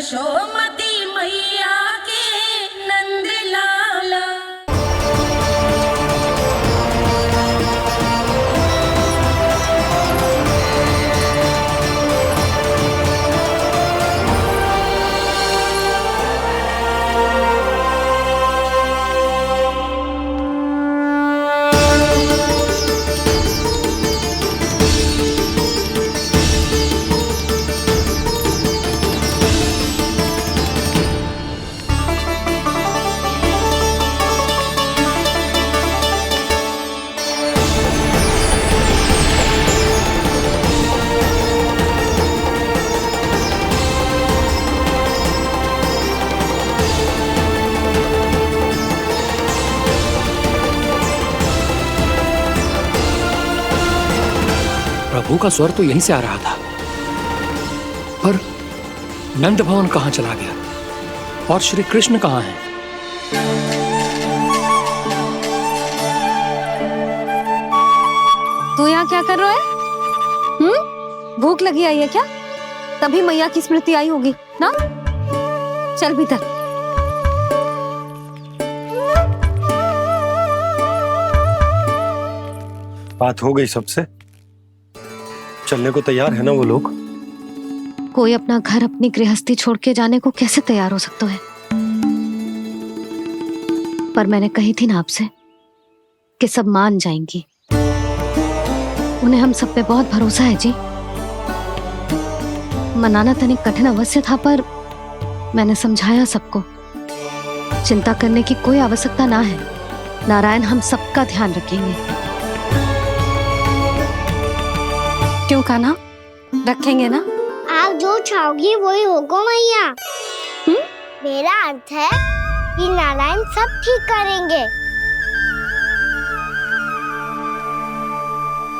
यशोमती मैया के नंद लाला। प्रभु का स्वर तो यहीं से आ रहा था, पर नंद भवन कहां चला गया और श्री कृष्ण कहां हैं? तू यहाँ क्या कर रहा है? भूख लगी आई है क्या? तभी मैया की स्मृति आई होगी ना? चल भीतर। बात हो गई सबसे? चलने को तैयार है ना वो लोग? कोई अपना घर अपनी गृहस्थी छोड़ के जाने को कैसे तैयार हो सकता है? पर मैंने कही थी ना आपसे कि सब मान जाएंगी। उन्हें हम सब पे बहुत भरोसा है जी। मनाना तनिक कठिन अवश्य था, पर मैंने समझाया सबको। चिंता करने की कोई आवश्यकता ना है। नारायण हम सबका ध्यान रखेंगे। क्यों कान्हा, रखेंगे ना? आप जो चाहोगी वही होगा मैया। मेरा अर्थ है कि नारायण सब ठीक करेंगे।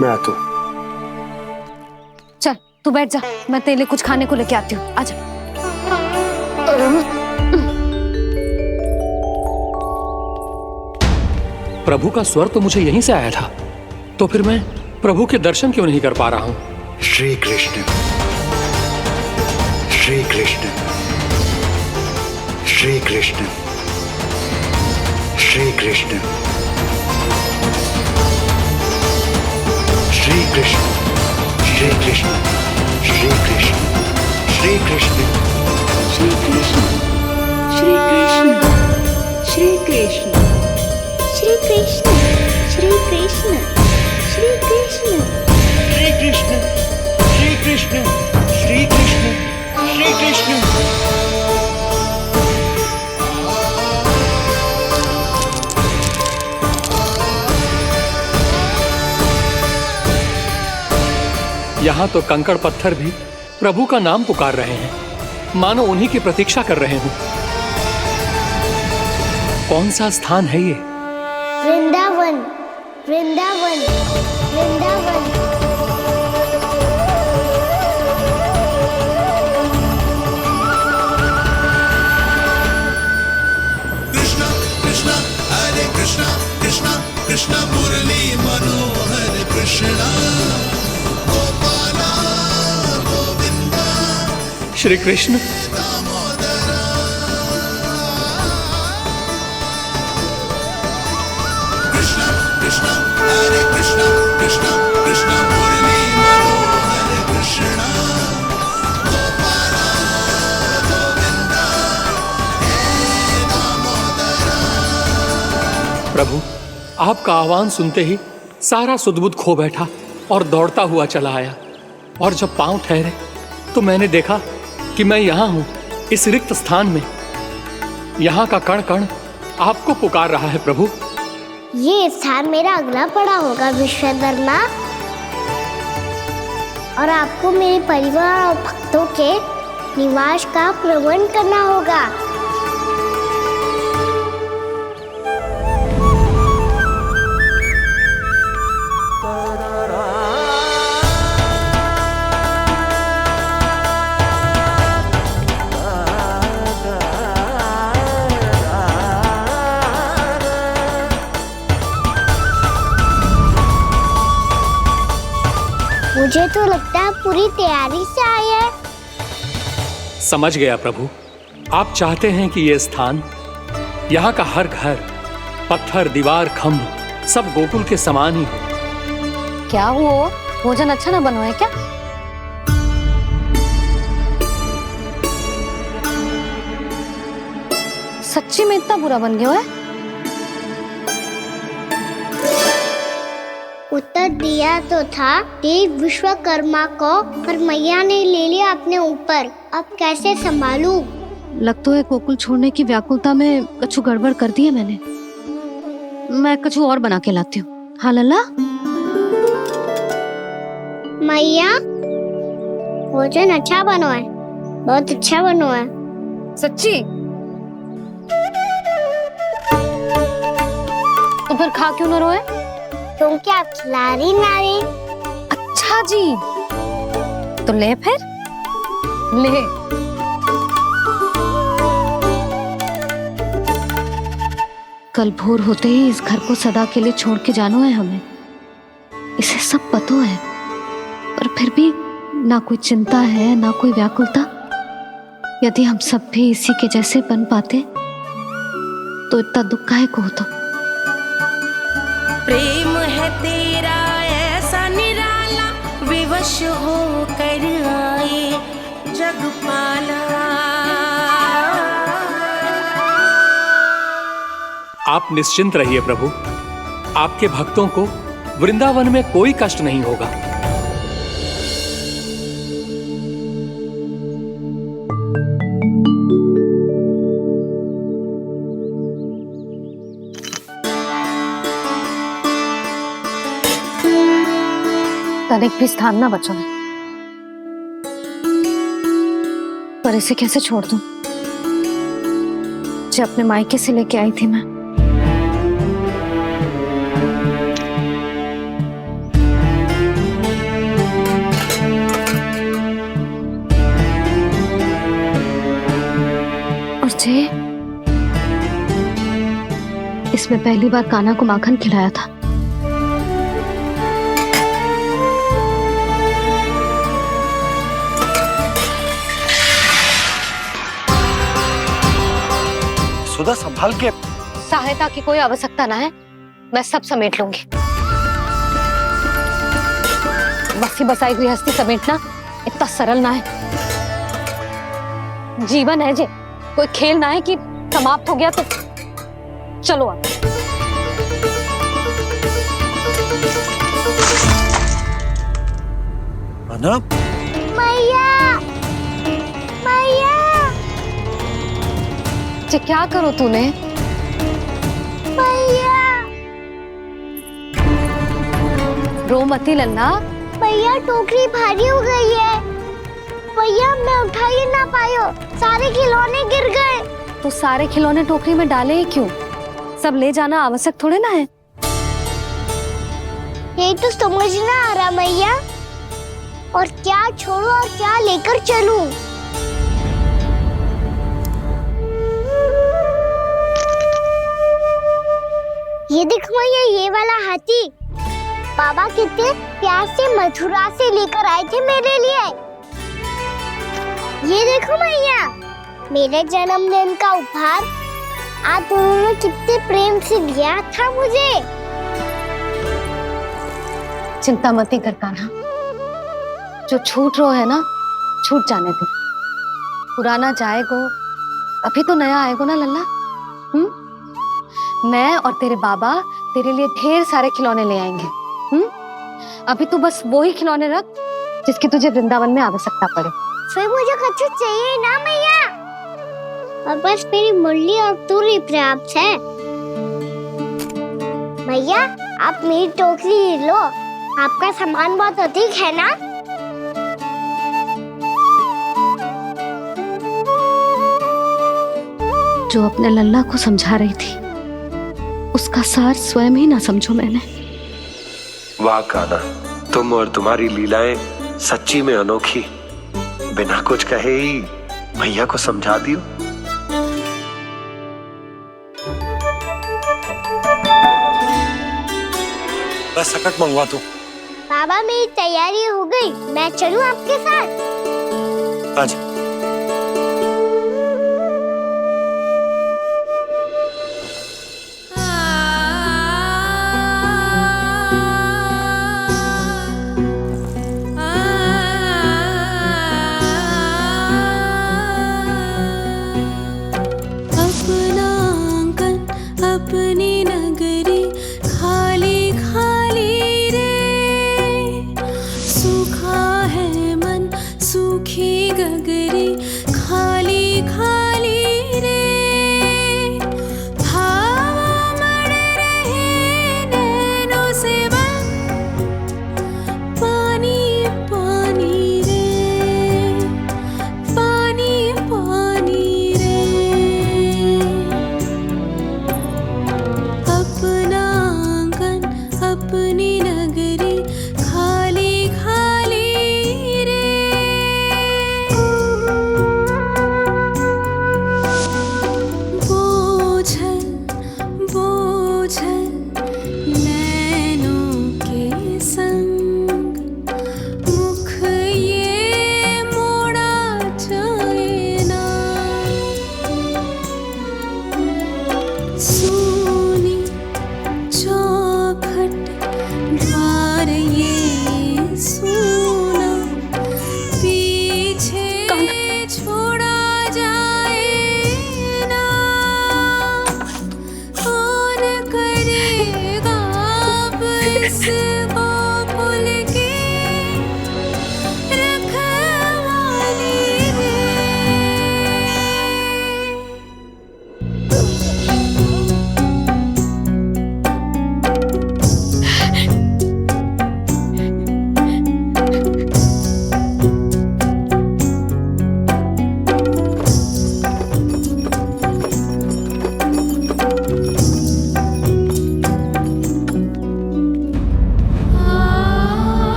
मैं आता हूँ। चल तू बैठ जा, मैं तेरे लिए कुछ खाने को लेके आती हूँ। आजा। प्रभु का स्वर तो मुझे यहीं से आया था, तो फिर मैं प्रभु के दर्शन क्यों नहीं कर पा रहा हूँ? श्री कृष्ण, श्री कृष्ण, श्री कृष्ण, श्री कृष्ण, श्री कृष्ण, श्री कृष्ण, श्री कृष्ण, श्री कृष्ण, श्री कृष्ण, श्री कृष्ण, श्री कृष्ण, श्री कृष्ण, श्री कृष्ण, श्री कृष्ण, श्री कृष्ण, श्री कृष्ण, श्री कृष्ण, श्री कृष्ण। यहाँ तो कंकड़ पत्थर भी प्रभु का नाम पुकार रहे हैं, मानो उन्हीं की प्रतीक्षा कर रहे हों। कौन सा स्थान है ये? वृंदावन, वृंदावन, वृंदावन। कृष्णा कृष्णा हरे कृष्णा, कृष्णा कृष्णा मुरली मनोहर कृष्णा, गोपाला गोविंदा श्री कृष्ण। दामोदरा। कृष्णा कृष्णा हरे कृष्णा, कृष्णा कृष्णा मुरली मनोहर कृष्णा, गोपाला गोविंदा हे दामोदरा। प्रभु आपका आह्वान सुनते ही सारा सुध-बुध खो बैठा और दौड़ता हुआ चला आया, और जब पांव ठहरे तो मैंने देखा कि मैं यहाँ हूँ, इस रिक्त स्थान में। यहाँ का कण कण आपको पुकार रहा है प्रभु। ये स्थान मेरा अगला पड़ा होगा विश्वकर्मा, और आपको मेरे परिवार और भक्तों के निवास का प्रबंध करना होगा। मुझे तो लगता है पूरी तैयारी से आए हैं। समझ गया प्रभु। आप चाहते हैं कि यह स्थान, यहाँ का हर घर, पत्थर, दीवार, खंभ सब गोकुल के समान ही हो। क्या हुआ? भोजन अच्छा ना बनो है क्या? सच्ची में इतना बुरा बन गया है? उत्तर दिया तो था देव विश्वकर्मा को, पर मैया ने ले लिया अपने ऊपर। अब कैसे संभालूं? लगता है गोकुल छोड़ने की व्याकुलता में कछु गड़बड़ कर दी है मैंने। मैं कछु और बना के लाती हूँ। हाँ लल्ला? मैया, भोजन अच्छा बनो है, बहुत अच्छा बनो है। सच्ची? तो फिर खा क्यों न रोए? तुम क्या खिला रही नारी? अच्छा जी, तो ले फिर ले। कल भोर होते ही इस घर को सदा के लिए छोड़ के जाना है हमें। इसे सब पता है, पर फिर भी ना कोई चिंता है ना कोई व्याकुलता। यदि हम सब भी इसी के जैसे बन पाते तो इतना दुख काहे को होता। प्रेम है तेरा ऐसा निराला, विवश हो कर आए जगपाला। आप निश्चिंत रहिए प्रभु, आपके भक्तों को वृंदावन में कोई कष्ट नहीं होगा। तनिक भी स्थान ना बचो है, पर इसे कैसे छोड़ दूं जो अपने मायके से लेके आई थी मैं। और जे इसमें पहली बार कान्हा को माखन खिलाया था। सुधा संभाल के। सहायता की कोई आवश्यकता ना है, मैं सब समेट लूंगी। बसी बसाई गृहस्थी समेटना इतना सरल ना है। जीवन है जे, कोई खेल ना है कि समाप्त हो गया तो चलो आप। अना? मैया, मैया, जे क्या करो तूने? मैया, रो मती लल्ला। भैया टोकरी भारी हो गई है। भैया मैं उठा ही ना पायो, सारे खिलौने गिर गए। तो सारे खिलौने टोकरी में डाले ही क्यों? सब ले जाना आवश्यक थोड़े ना है। यही तो समझ ना आ रहा मैया, और क्या छोड़ू और क्या लेकर चलूं? ये देखो मैया, ये वाला हाथी बाबा कितने प्यार से मथुरा से लेकर आए थे मेरे लिए। ये देखो मैया, मेरे जन्मदिन का उपहार आप उन्होंने कितने प्रेम से दिया था मुझे। चिंता मत कर कान्हा, जो छूट रो है ना छूट जाने दे। पुराना जाएगो, अभी तो नया आएगो ना लल्ला। मैं और तेरे बाबा तेरे लिए ढेर सारे खिलौने ले आएंगे। अभी तू बस वो ही खिलौने रख जिसकी तुझे वृंदावन में आवश्यकता पड़े। फिर मुझे कुछ चाहिए ना मैया, और बस मेरी मुरली और तूरी पर्याप्त है। भैया आप मेरी टोकरी लो, आपका सामान बहुत अधिक है ना। जो अपने लल्ला को समझा रही थी उसका सार स्वयं ही ना समझो मैंने। वाह कान्हा, तुम और तुम्हारी लीलाएं सच्ची में अनोखी। बिना कुछ कहे ही भैया को समझा दियो। बस सकट मंगवा दो। बाबा मेरी तैयारी हो गई, मैं चलूं आपके साथ? आजा।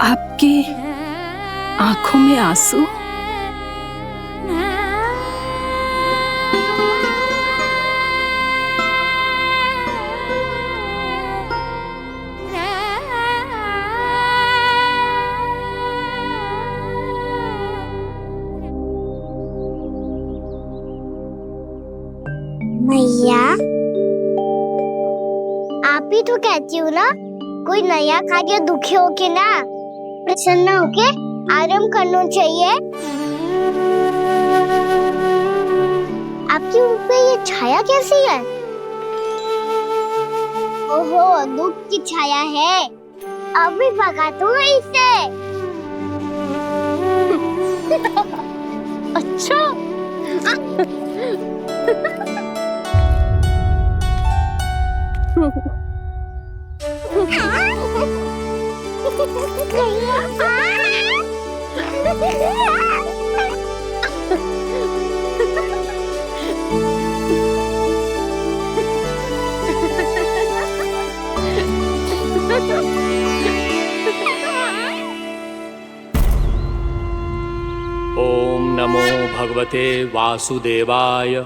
आपके आंखों में आंसू? मैया, आप ही तो कहती हो ना, कोई नया खा के दुखी होके ना, प्रसन्न होके आराम करना चाहिए। आपकी मुंह पे ये छाया कैसी है? ओहो, दुख की छाया है। अभी भगा दो इसे। अच्छा। ओम नमो भगवते वासुदेवाय।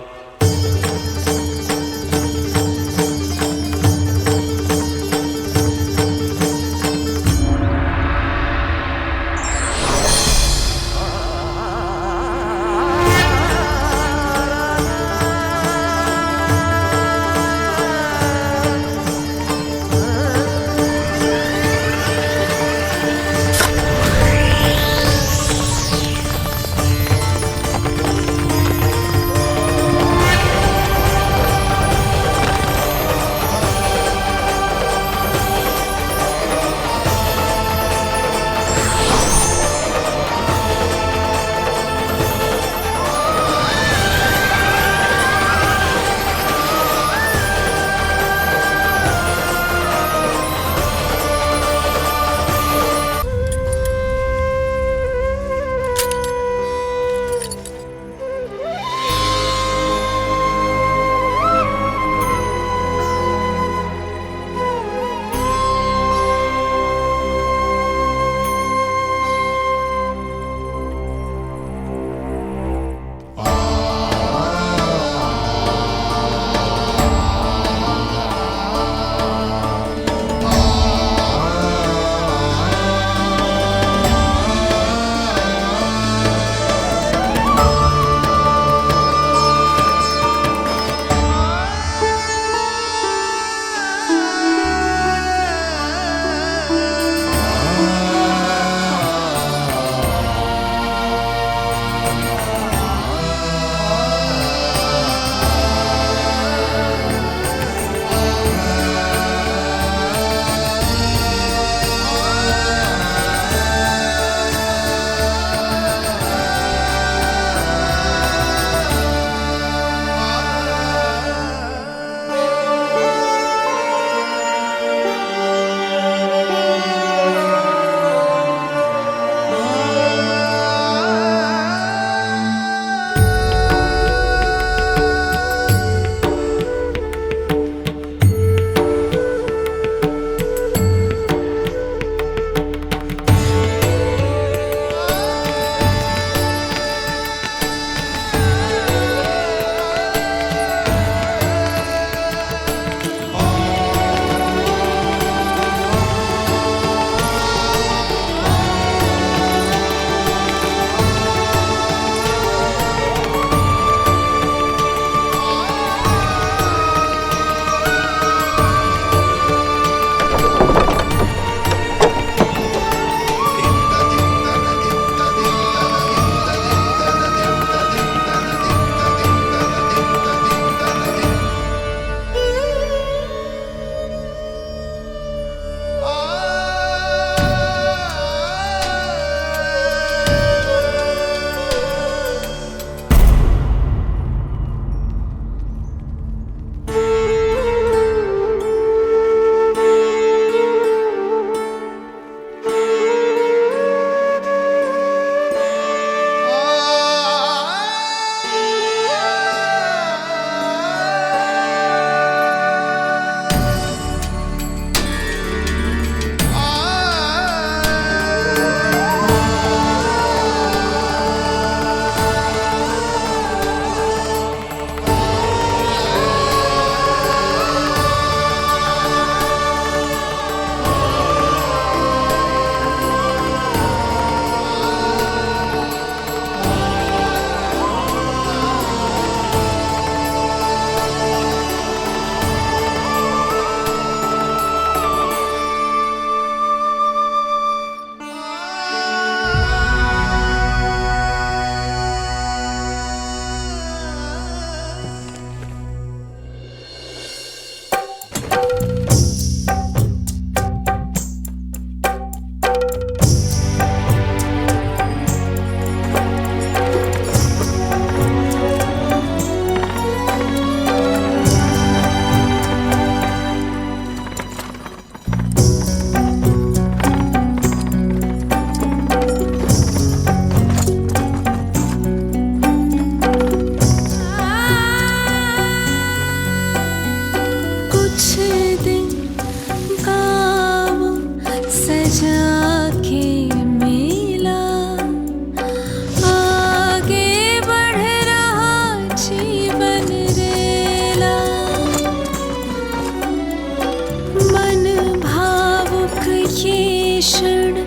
भीषण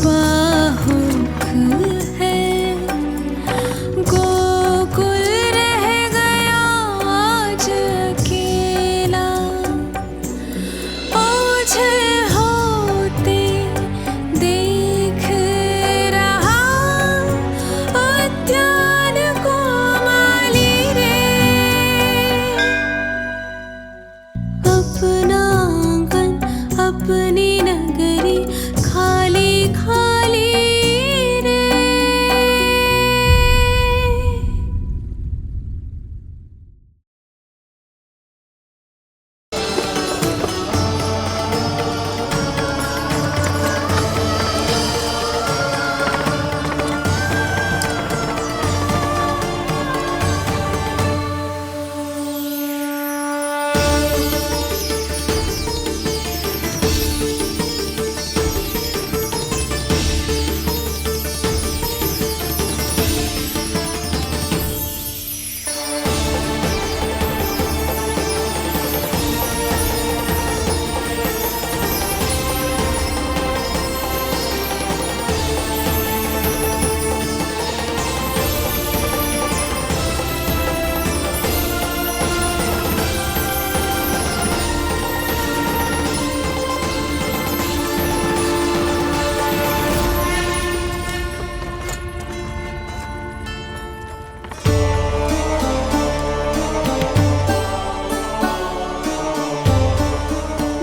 बाहुक है, गोकुल रह गया आज अकेला, ओझल होते देख रहा उद्यान को माली रे। अपना आंगन अपनी नगरी खाली खाली रे।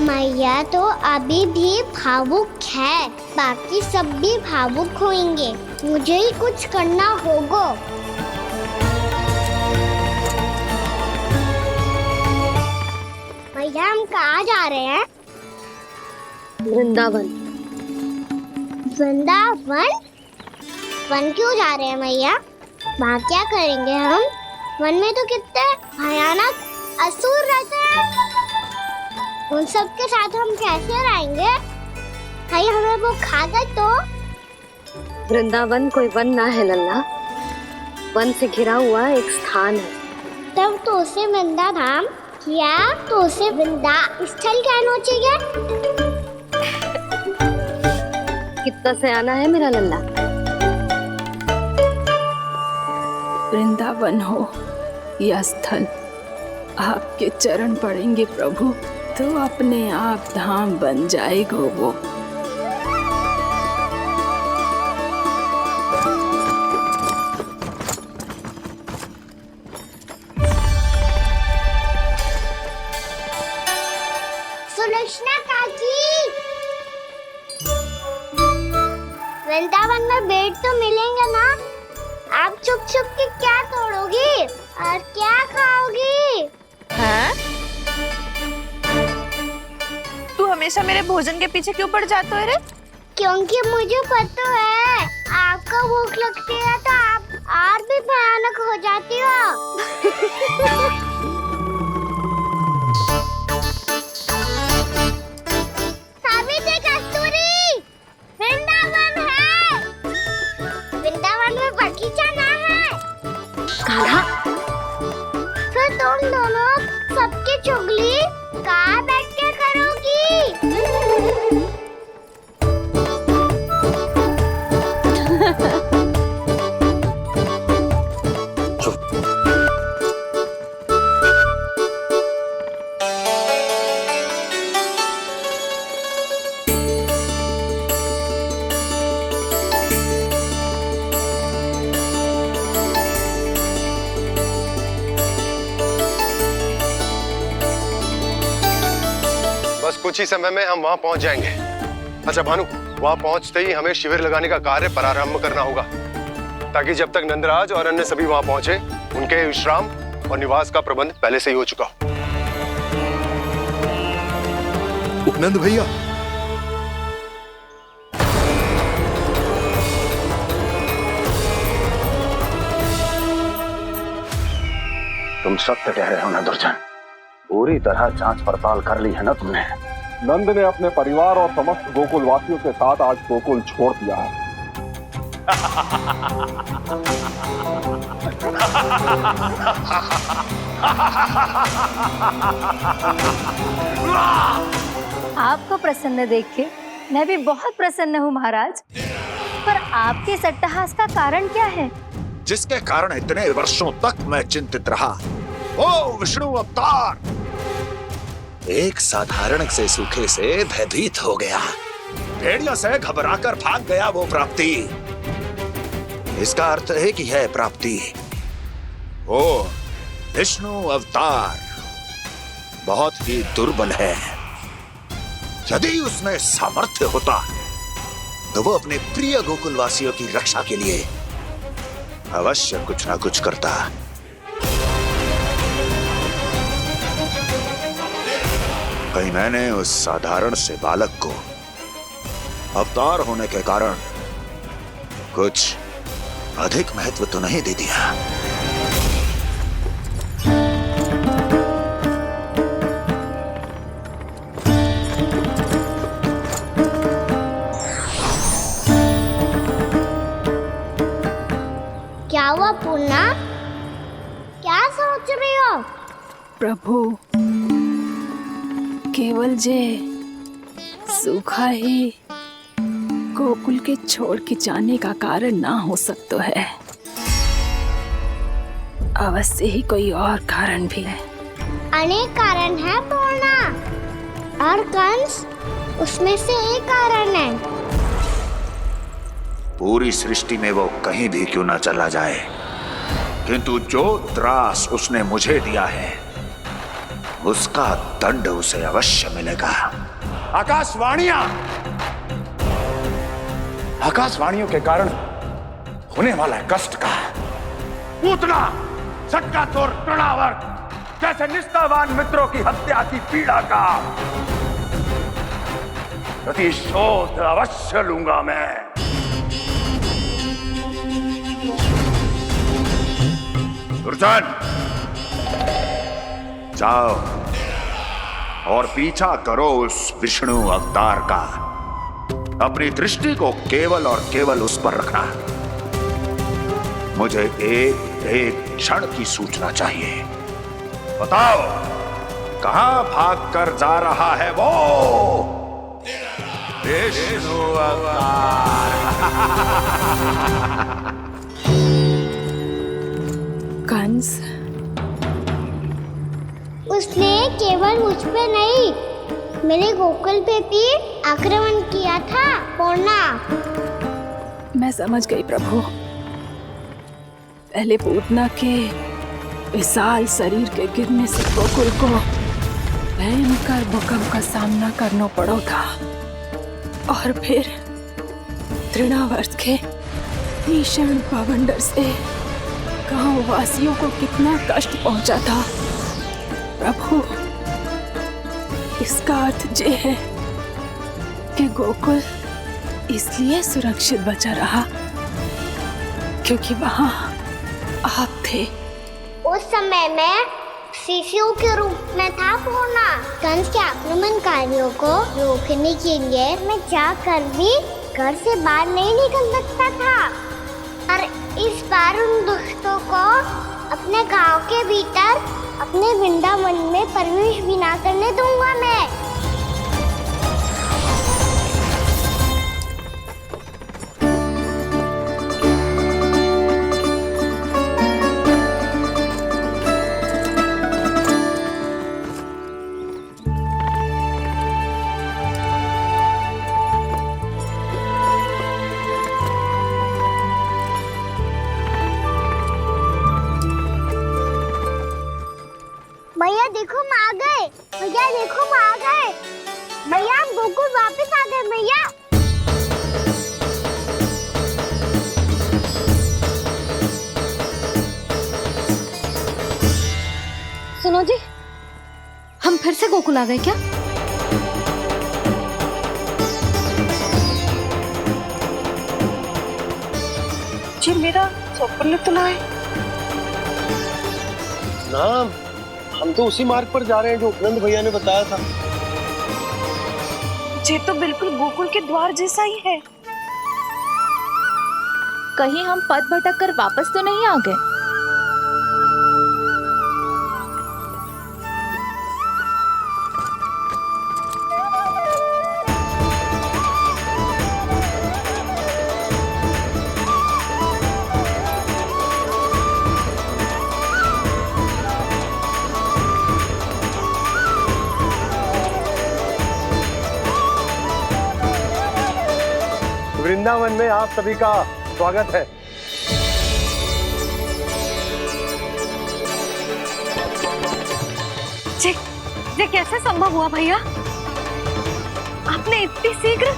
मैया तो अभी भी भावुक है, बाकी सब भी भावुक होंगे। मुझे ही कुछ करना होगा। मैया हम कहाँ जा रहे हैं? वृंदावन। वृंदावन? वन क्यों जा रहे हैं मैया? वहाँ क्या करेंगे हम? वन में तो कितने भयानक असुर रहते हैं। उन सब के साथ हम कैसे रहेंगे? कहीं हमें वो खा गए तो? वृंदावन कोई वन ना है लल्ला, वन से घिरा हुआ एक स्थान है। तब तो उसे वृंदा धाम या तो उसे वृंदा स्थल कहना चाहिए। कितना सयाना है मेरा लल्ला। वृंदावन हो या स्थल, आपके चरण पड़ेंगे प्रभु तो अपने आप धाम बन जाएगा वो। सुलक्षणा काकी, वृंदावन में बेट तो मिलेंगे ना? आप छुप छुप के क्या तोड़ोगी और क्या खाओगी? हाँ? तू हमेशा मेरे भोजन के पीछे क्यों पड़ जाता है रे? क्योंकि मुझे पता है आपको भूख लगती है तो आप और भी भयानक हो जाती हो। सावित्री कस्तूरी, वृंदावन है। वृंदावन में बगीचा ना है। कान्हा, फिर तुम दोनों सबकी चुगली कहाँ बैठ के करोगी? बस कुछ ही समय में हम वहां पहुंच जाएंगे। अच्छा भानु, वहां पहुंचते ही हमें शिविर लगाने का कार्य प्रारंभ करना होगा, ताकि जब तक नंदराज और अन्य सभी वहां पहुंचे उनके विश्राम और निवास का प्रबंध पहले से ही हो चुका हो। नंद भैया, तुम सत्य कह रहे हो ना दुर्जन, पूरी तरह जांच पड़ताल कर ली है ना तुमने? नंद ने अपने परिवार और समस्त गोकुल वासियों के साथ आज गोकुल छोड़ दिया है। आपको प्रसन्न देख के मैं भी बहुत प्रसन्न हूँ महाराज, पर आपके इस अट्टहास का कारण क्या है? जिसके कारण इतने वर्षों तक मैं चिंतित रहा, वो विष्णु अवतार एक साधारण से सूखे से भयभीत हो गया, भेड़ियों से घबराकर भाग गया। वो प्राप्ति, इसका अर्थ है कि यह प्राप्ति, वो विष्णु अवतार बहुत ही दुर्बल है। यदि उसमें सामर्थ्य होता तो वो अपने प्रिय गोकुलवासियों की रक्षा के लिए अवश्य कुछ ना कुछ करता। कहीं मैंने उस साधारण से बालक को अवतार होने के कारण कुछ अधिक महत्व तो नहीं दे दिया। क्या हुआ पूर्णा? क्या सोच रही हो? प्रभु, केवल जे सूखा ही गोकुल के छोड़ के जाने का कारण ना हो सकता है, अवश्य ही कोई और कारण भी है। अनेक कारण है पूर्णा, और कंस उसमें से एक कारण है। पूरी सृष्टि में वो कहीं भी क्यों ना चला जाए, किंतु जो त्रास उसने मुझे दिया है उसका दंड उसे अवश्य मिलेगा। आकाशवाणियों के कारण होने वाला कष्ट का, पूतना, सटका चोर, तृणावर्त जैसे निष्ठावान मित्रों की हत्या की पीड़ा का प्रतिशोध अवश्य लूंगा मैं। दुर्जन, जाओ और पीछा करो उस विष्णु अवतार का। अपनी दृष्टि को केवल और केवल उस पर रखना। मुझे एक एक क्षण की सूचना चाहिए। बताओ, कहां भाग कर जा रहा है वो विष्णु अवतार? कंस, उसने केवल मुझ पे नहीं, मेरे गोकुल पे भी आक्रमण किया था पूर्णा। मैं समझ गई प्रभु। पहले पूतना के विशाल शरीर के गिरने से गोकुल को भयंकर भूकंप का सामना करना पड़ा था, और फिर तृणावर्त के भीषण पावंडर से गांव वासियों को कितना कष्ट पहुंचा था। प्रभु, इसका अर्थ ये है कि गोकुल इसलिए सुरक्षित बचा रहा क्योंकि वहां आप थे। उस समय मैं शिशु के रूप में था पूर्णा। कंस के आक्रमणकारियों को रोकने के लिए मैं जाकर भी घर से बाहर नहीं निकल सकता था, और इस बार उन दुष्टों को अपने गांव के भीतर अपने वृंदावन में प्रवेश भी ना करने दूंगा मैं। भैया देखो हम आ गए, भैया देखो हम आ गए, भैया हम गोकुल वापस आ गए भैया। सुनो जी, हम फिर से गोकुल आ गए क्या? जी मेरा चौपल तो ना है ना, हम तो उसी मार्ग पर जा रहे हैं जो उपनंद भैया ने बताया था। ये तो बिल्कुल गोकुल के द्वार जैसा ही है। कहीं हम पथ भटक कर वापस तो नहीं आ गए? वृंदावन में आप सभी का स्वागत है। ये कैसे संभव हुआ भैया? आपने इतनी शीघ्र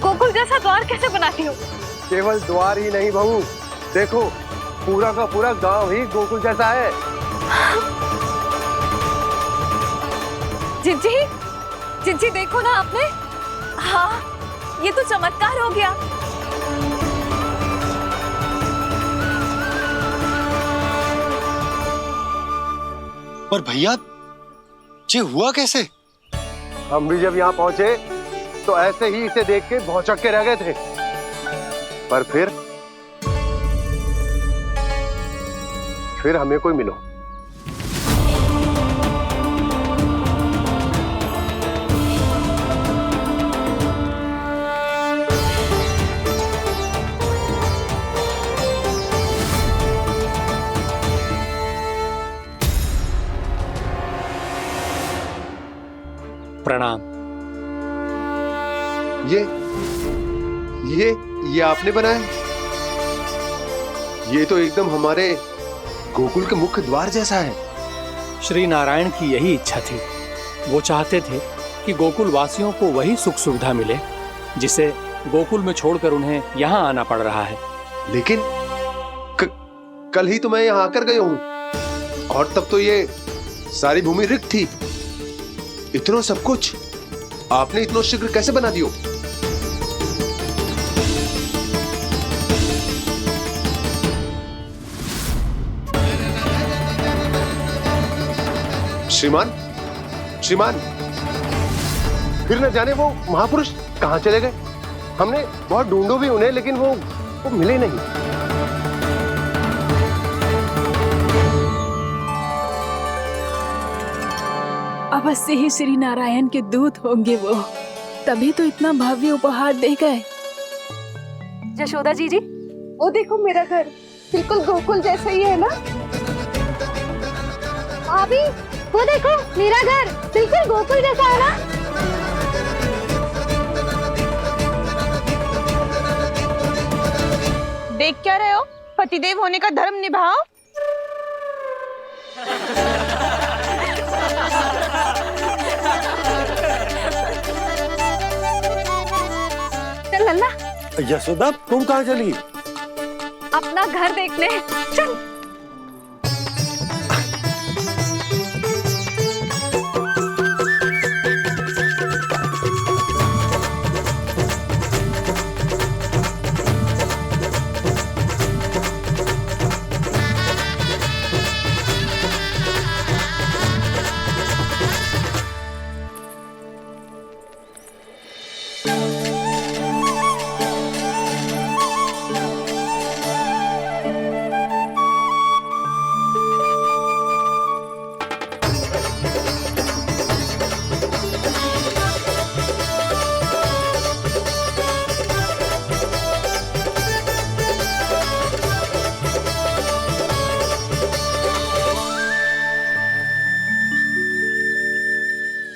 गोकुल जैसा द्वार कैसे बनाती हो? केवल द्वार ही नहीं बहू, देखो पूरा का पूरा गांव ही गोकुल जैसा है। जिज्जी, जिज्जी देखो ना आपने। हाँ, ये तो चमत्कार हो गया। पर भैया ये हुआ कैसे? हम भी जब यहाँ पहुंचे तो ऐसे ही इसे देख के भौचक के रह गए थे, पर फिर हमें कोई मिलो। प्रणाम। ये आपने बनाया? ये तो एकदम हमारे गोकुल के मुख्य द्वार जैसा है। श्री नारायण की यही इच्छा थी। वो चाहते थे कि गोकुल वासियों को वही सुख सुविधा मिले जिसे गोकुल में छोड़कर उन्हें यहाँ आना पड़ रहा है। लेकिन कल ही तो मैं यहाँ आकर गया हूँ और तब तो ये सारी भूमि रिक्त थी। इतना सब कुछ आपने इतना शीघ्र कैसे बना दियो? श्रीमान, फिर न जाने वो महापुरुष कहाँ चले गए। हमने बहुत ढूंढो भी उन्हें, लेकिन वो मिले नहीं। अवश्य ही श्री नारायण के दूत होंगे वो, तभी तो इतना भव्य उपहार दे गए। यशोदा जी, वो देखो मेरा घर बिल्कुल गोकुल जैसा ही है ना। भाभी वो देखो मेरा घर बिल्कुल गोकुल जैसा है ना। देख क्या रहे हो? पतिदेव होने का धर्म निभाओ। चल लल्ला, यशोदा तुम कहाँ चली? अपना घर देखने चल।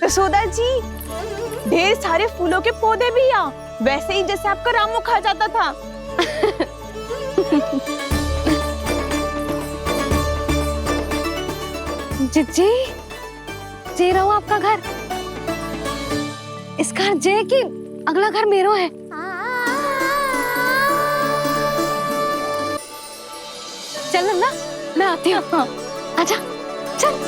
यशोदा जी, ढेर सारे फूलों के पौधे भी यहाँ, वैसे ही जैसे आपका रामू खा जाता था। जिज्जी, जे रहो आपका घर। इसका घर जे कि अगला घर मेरो है। चल ना, मैं आती हूँ। आजा, चल।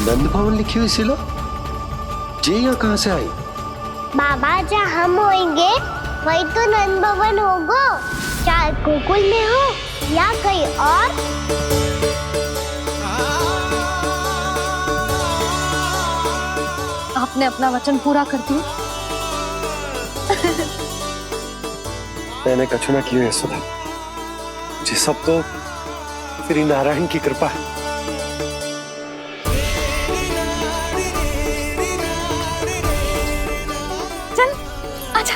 नंद भवन लिखी हुई सिलो जी यहाँ कहाँ से आई? बाबा जहाँ हम होंगे वही तो नंद भवन होगा। चाहे गोकुल में हो या कहीं और। आपने अपना वचन पूरा कर दिया। मैंने कछु ना किया यशोदा, ये सब तो श्री नारायण की कृपा है। चल आजा।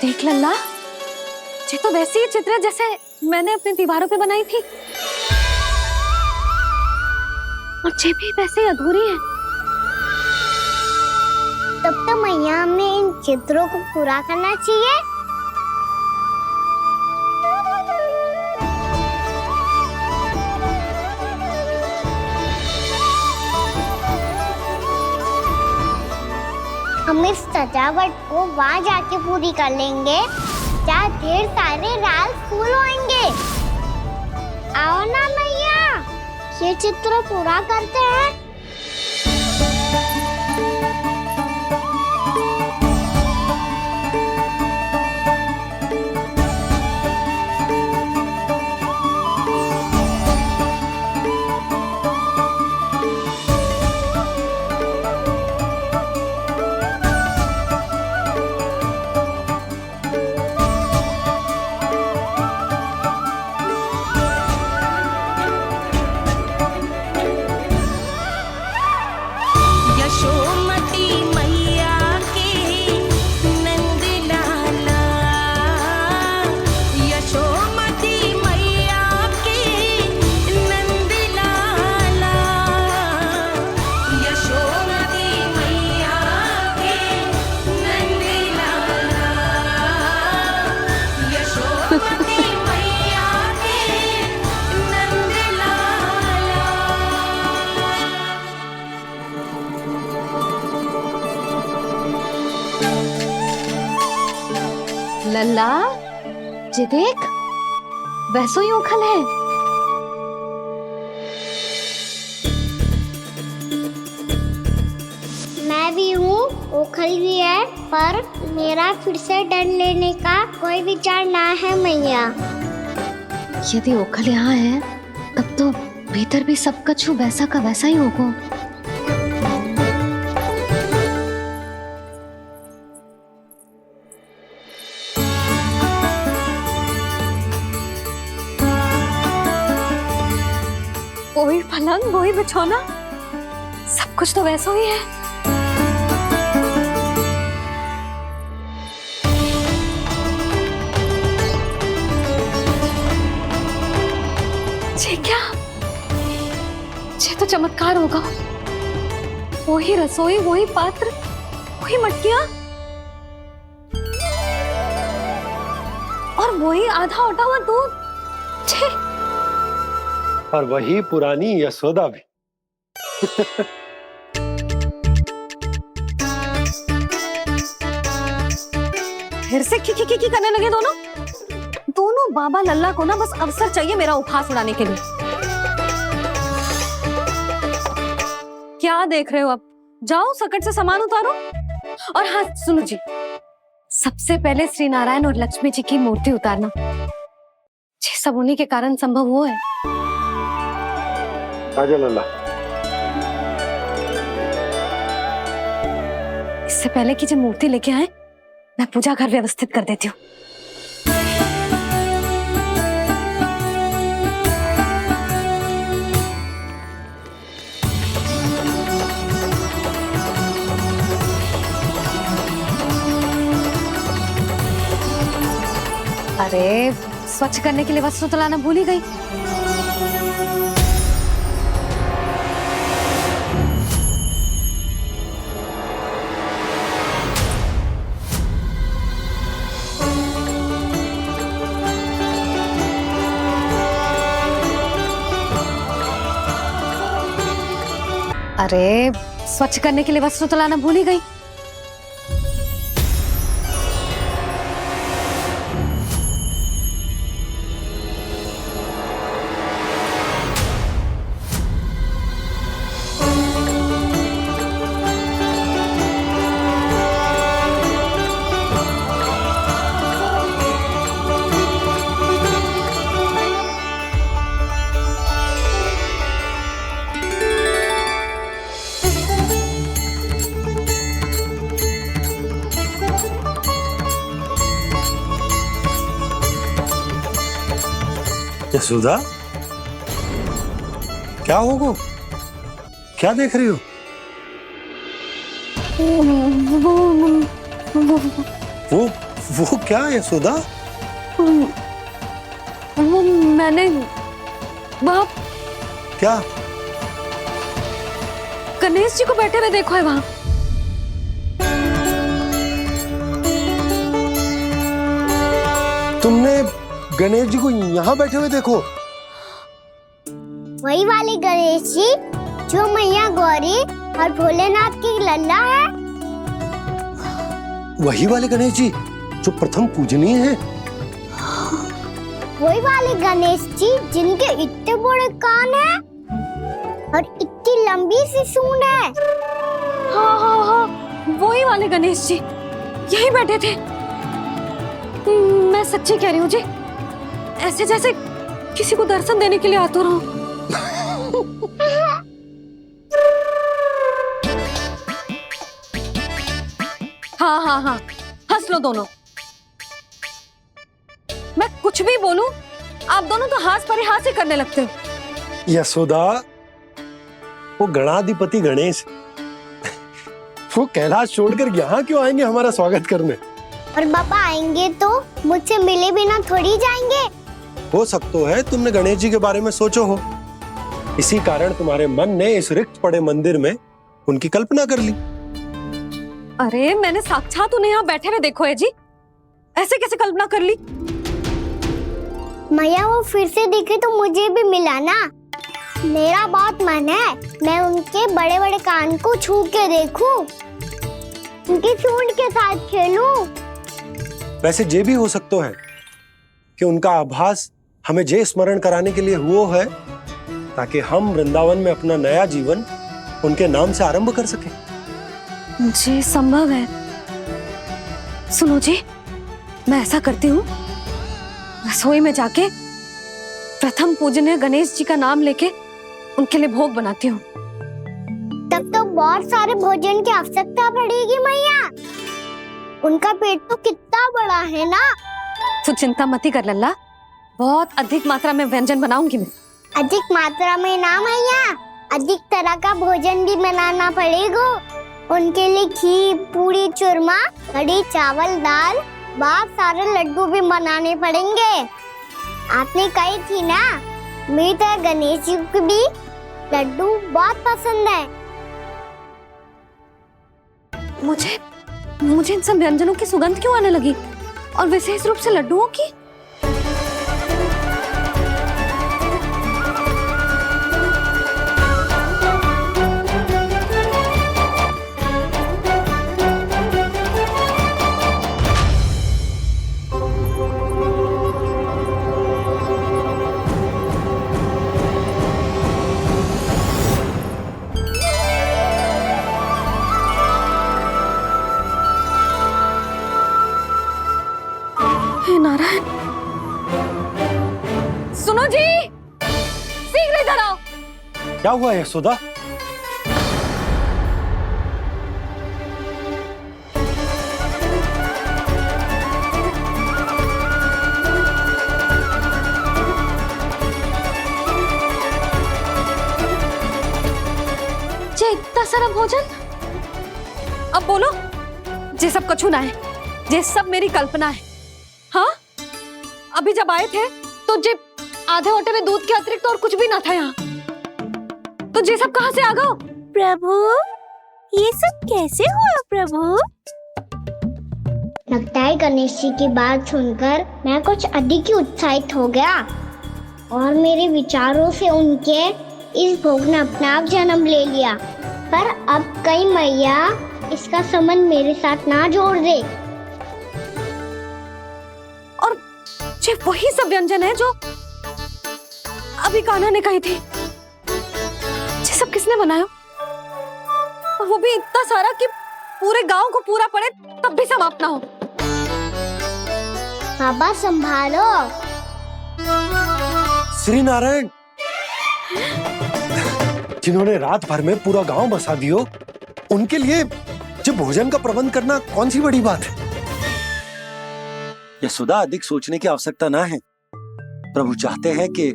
देख लल्ला, ये तो वैसी ही चित्र है जैसे मैंने अपनी दीवारों पे बनाई थी, और ये भी वैसे ही अधूरी है। तब तो मैया हमें इन चित्रों को पूरा करना चाहिए। हम इस सजावट को वहाँ जाके पूरी कर लेंगे जहाँ ढेर सारे लाल फूल होंगे। आओ ना मैया, ये चित्र पूरा करते हैं। लल्ला, ये देख, वैसो ही उखल है। मैं भी हूँ, उखल भी है, पर मेरा फिर से डर लेने का कोई विचार ना है मैया। यदि ओखल यहाँ है, तब तो भीतर भी सब कछु वैसा का वैसा ही होगा। वही पलंग, वही बिछौना, सब कुछ तो वैसा ही है। ये क्या? ये तो चमत्कार होगा। वही रसोई, वही पात्र, वही मटकियां, और वही आधा उटा हुआ दूध। छे! और वही पुरानी यशोदा भी। फिर से की करने लगे दोनों। दोनों बाबा लल्ला को ना बस अवसर चाहिए मेरा उपहास उड़ाने के लिए। क्या देख रहे हो? अब जाओ सकट से सामान उतारो। और हाँ सुनो जी, सबसे पहले श्री नारायण और लक्ष्मी जी की मूर्ति उतारना। ये सब उन्हीं के कारण संभव हुआ है। आजा लल्ला। इससे पहले कि जब मूर्ति लेके आए, मैं पूजा घर व्यवस्थित कर देती हूँ। अरे स्वच्छ करने के लिए वस्त्र तो लाना भूल ही गई। अरे स्वच्छ करने के लिए वस्त्र तो लाना भूल ही गई। यशोदा, क्या होगा? क्या देख रही हो? वो क्या यशोदा? वो मैंने बाप क्या? गणेश जी को बैठे हुए देखो है वहां। तुमने गणेश जी को यहाँ बैठे हुए देखो? वही वाले गणेश जी जो मैया गौरी और भोलेनाथ की लल्ला है। वही वाले गणेश जी जो प्रथम पूजनीय हैं। वही वाले गणेश जी जिनके इतने बड़े कान हैं और इतनी लंबी सी सूंड है। हाँ हाँ हाँ, वही वाले गणेश जी यही बैठे थे। मैं सच्ची कह रही हूँ जी, ऐसे जैसे किसी को दर्शन देने के लिए आतुर हूँ। हाँ हाँ हाँ, हंस लो दोनों। मैं कुछ भी बोलूं, आप दोनों तो हास परिहास ही करने लगते हो। यशोदा, वो गणाधिपति गणेश वो कैलाश छोड़कर यहाँ क्यों आएंगे हमारा स्वागत करने? और बाबा आएंगे तो मुझसे मिले बिना थोड़ी जाएंगे। हो सकता है तुमने गणेश जी के बारे में सोचो हो, इसी कारण तुम्हारे मन ने इस रिक्त पड़े मंदिर में उनकी कल्पना कर ली। अरे मैंने साक्षात उन्हें यहाँ बैठे हुए देखो है जी, ऐसे कैसे कल्पना कर ली? मैया वो फिर से दिखे तो मुझे भी मिला ना। मेरा बहुत मन है मैं उनके बड़े बड़े कान को छू के देखूं, उनकी सूंड के साथ खेलूं। वैसे ये भी हो सकता है कि उनका आभास हमें जे स्मरण कराने के लिए हुआ है ताकि हम वृंदावन में अपना नया जीवन उनके नाम से आरंभ कर सके। जी संभव है। सुनो जी, मैं ऐसा करती हूँ, रसोई में जाके प्रथम पूजनीय गणेश जी का नाम लेके उनके लिए भोग बनाती हूँ। तब तो बहुत सारे भोजन की आवश्यकता पड़ेगी मैया। उनका पेट तो कितना बड़ा है ना। तू चिंता मत कर लल्ला, बहुत अधिक मात्रा में व्यंजन बनाऊंगी मैं। अधिक मात्रा में ना मैया, अधिक तरह का भोजन भी बनाना पड़ेगा। उनके लिए खीर, पूरी, चूरमा, कढ़ी, चावल, दाल, बहुत सारे लड्डू भी बनाने पड़ेंगे। आपने कही थी ना, मेरी तरह गणेश जी को भी लड्डू बहुत पसंद है। मुझे इन सब व्यंजनों की सुगंध क्यों आने लगी, और विशेष रूप से लड्डुओं की? क्या हुआ यशोदा? जे इतना सारा भोजन, अब बोलो जे सब कछु ना है, जे सब मेरी कल्पना है। हाँ, अभी जब आए थे तो जे आधे ओटे में दूध के अतिरिक्त और कुछ भी ना था यहाँ, तो जे सब कहाँ से आ गए? प्रभु, ये सब कैसे हुआ प्रभु? लगता है गणेश जी की बात सुनकर मैं कुछ अधिक ही उत्साहित हो गया और मेरे विचारों से उनके इस भोग ने अपना आप जन्म ले लिया। पर अब कहीं मैया इसका संबंध मेरे साथ ना जोड़ दे। और जे वही सब व्यंजन है जो अभी कान्हा ने कही थी, ये सब किसने बनाया? और वो भी इतना सारा कि पूरे गांव को पूरा पड़े तब भी समाप्त ना हो। बाबा संभालो। श्री नारायण, जिन्होंने रात भर में पूरा गांव बसा दियो, उनके लिए जो भोजन का प्रबंध करना कौन सी बड़ी बात है? यशोदा, अधिक सोचने की आवश्यकता ना है। प्रभु चाहते हैं कि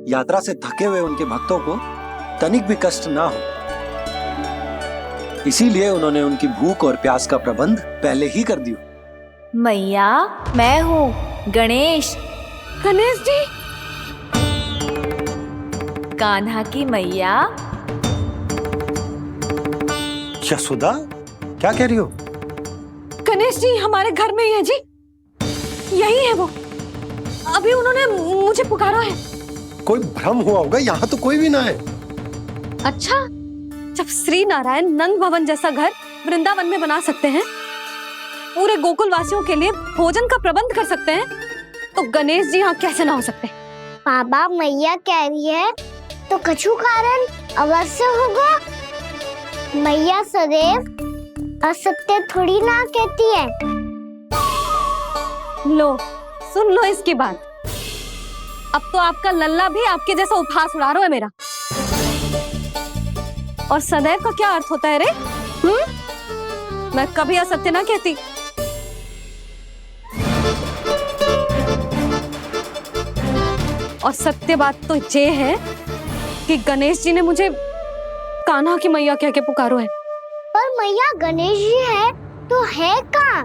यात्रा से थके हुए उनके भक्तों को तनिक भी कष्ट ना हो, इसीलिए उन्होंने उनकी भूख और प्यास का प्रबंध पहले ही कर दिया। मैया, मैं हूँ गणेश। गणेश जी, कान्हा की मैया। यशोदा, क्या कह रही हो? गणेश जी हमारे घर में ही है जी, यही है वो। अभी उन्होंने मुझे पुकारा है। कोई भ्रम हुआ होगा, यहाँ तो कोई भी ना है। अच्छा, जब श्री नारायण नंद भवन जैसा घर वृंदावन में बना सकते हैं, पूरे गोकुल वासियों के लिए भोजन का प्रबंध कर सकते हैं, तो गणेश जी यहाँ कैसे ना हो सकते? बाबा, मैया कह रही है तो कछु कारण अवश्य होगा। मैया सदैव असत्य थोड़ी ना कहती है। लो, सुन लो इसकी बात। अब तो आपका लल्ला भी आपके जैसा उपहास उड़ा रहा है मेरा। और सदैव का क्या अर्थ होता है रे? मैं कभी असत्य ना कहती। और सत्य बात तो ये है कि गणेश जी ने मुझे कान्हा की मैया कह के पुकारो है। पर मैया गणेश जी है तो है कहाँ?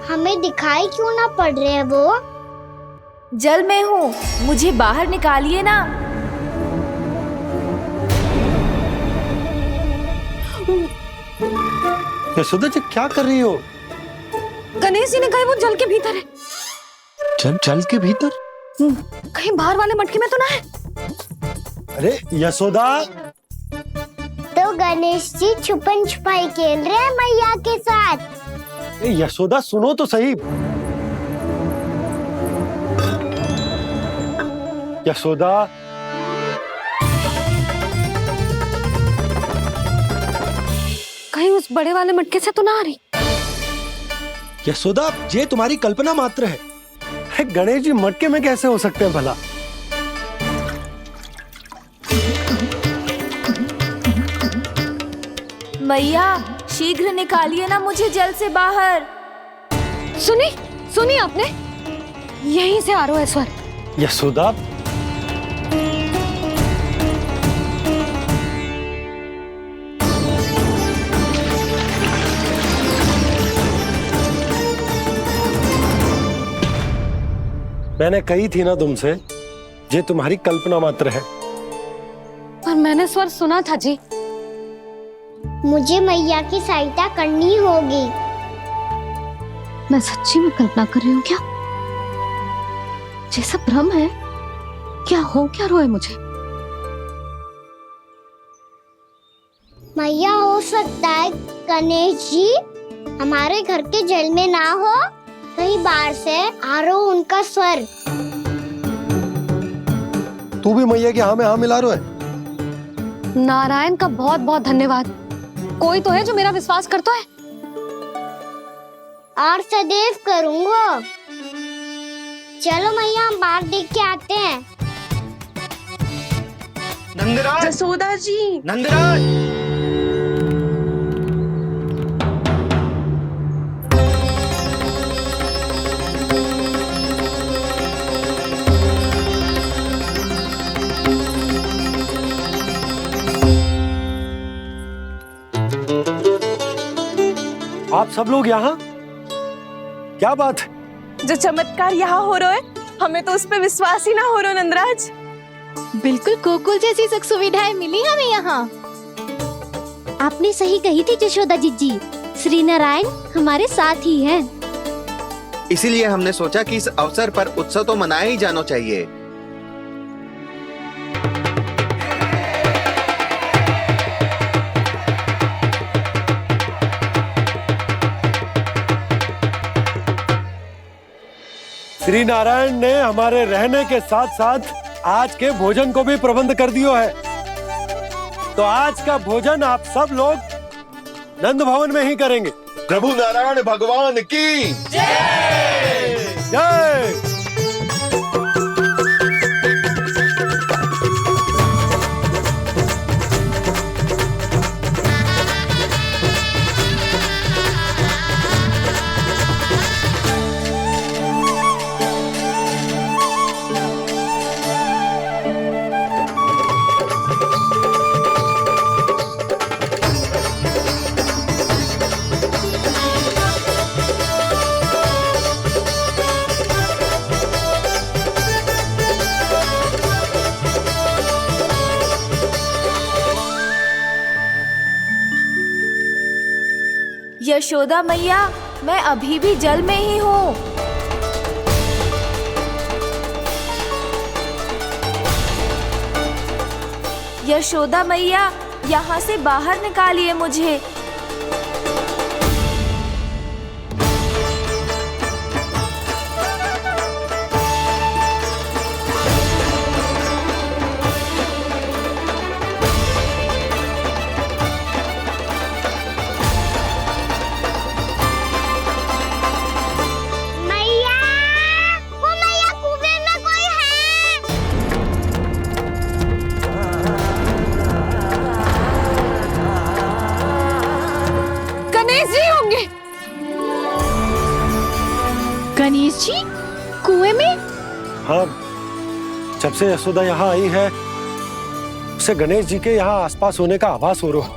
हमें दिखाई क्यों ना पड़ रहे हैं वो? जल में हूँ, मुझे बाहर निकालिए ना। यशोदा जी, क्या कर रही हो? गणेश जी ने कहा वो जल के भीतर है। जल के भीतर? कहीं बाहर वाले मटके में तो ना है? अरे यशोदा! तो गणेश जी छुपन छुपाई खेल रहे हैं मैया के साथ। यशोदा, सुनो तो सही। यशोदा, कहीं उस बड़े वाले मटके से तो ना आ रही? यशोदा, ये तुम्हारी कल्पना मात्र है। गणेश जी मटके में कैसे हो सकते हैं भला? मैया, शीघ्र निकालिए ना मुझे जल से बाहर। सुनी आपने? यहीं से आ रहा है स्वर। यशोदा, मैंने कही थी ना तुमसे, ये तुम्हारी कल्पना मात्र है। पर मैंने स्वर सुना था जी। मुझे मैया की सहायता करनी होगी। मैं सच्ची में कल्पना कर रही हूँ क्या? जैसा भ्रम है क्या? हो क्या रहा है मुझे? मैया, हो सकता है गणेश जी हमारे घर के जल में ना हो, कहीं बाहर से आ रहा हो उनका स्वर। तू भी मैया के हाँ में हाँ मिला रहा है। नारायण का बहुत बहुत धन्यवाद। कोई तो है जो मेरा विश्वास करता है। और सदैव करूंगा। चलो मैया, हम बाहर देख के आते हैं। नंदराज, जसोदा जी, नंदराज। आप सब लोग यहाँ? क्या बात है? जो चमत्कार यहाँ हो रहा है, हमें तो उस पे विश्वास ही ना हो रहा नंदराज। बिल्कुल गोकुल जैसी सुख सुविधाएं मिली हमें यहाँ। आपने सही कही थी जशोदा जीजी, श्री नारायण हमारे साथ ही हैं। इसीलिए हमने सोचा कि इस अवसर पर उत्सव तो मनाया ही जाना चाहिए। श्री नारायण ने हमारे रहने के साथ साथ आज के भोजन को भी प्रबंध कर दियो है। तो आज का भोजन आप सब लोग नंद भवन में ही करेंगे। प्रभु नारायण भगवान की जय जय। यशोदा मैया, मैं अभी भी जल में ही हूँ। यशोदा मैया, यहाँ से बाहर निकालिए मुझे। गणेश जी कुएं में? हाँ, जब से यशोदा यहाँ आई है उसे गणेश जी के यहाँ आसपास होने का आभास हो रहा।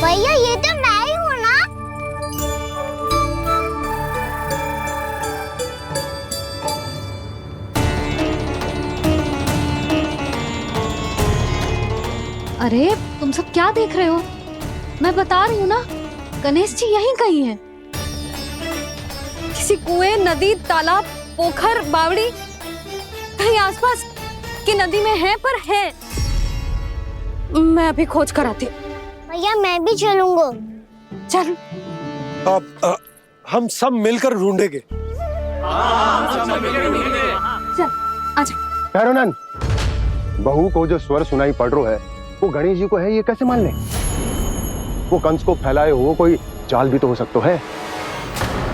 भैया ये तो मैं ही हूँ ना? अरे तुम सब क्या देख रहे हो? मैं बता रही हूँ ना, गणेश जी यहीं कहीं हैं। किसी कुएं, नदी, तालाब, पोखर, बावड़ी कहीं आसपास की नदी में है, पर है। मैं अभी खोज कर आती हूँ। भैया मैं भी चलूंगा। चल। अब हम सब मिलकर ढूंढेंगे। चल आजा। भैरवनंद, बहू को जो स्वर सुनाई पड़ रहा है वो गणेश जी को है, ये कैसे मान ले? वो कंस को फैलाए हो कोई चाल भी तो हो सकता है।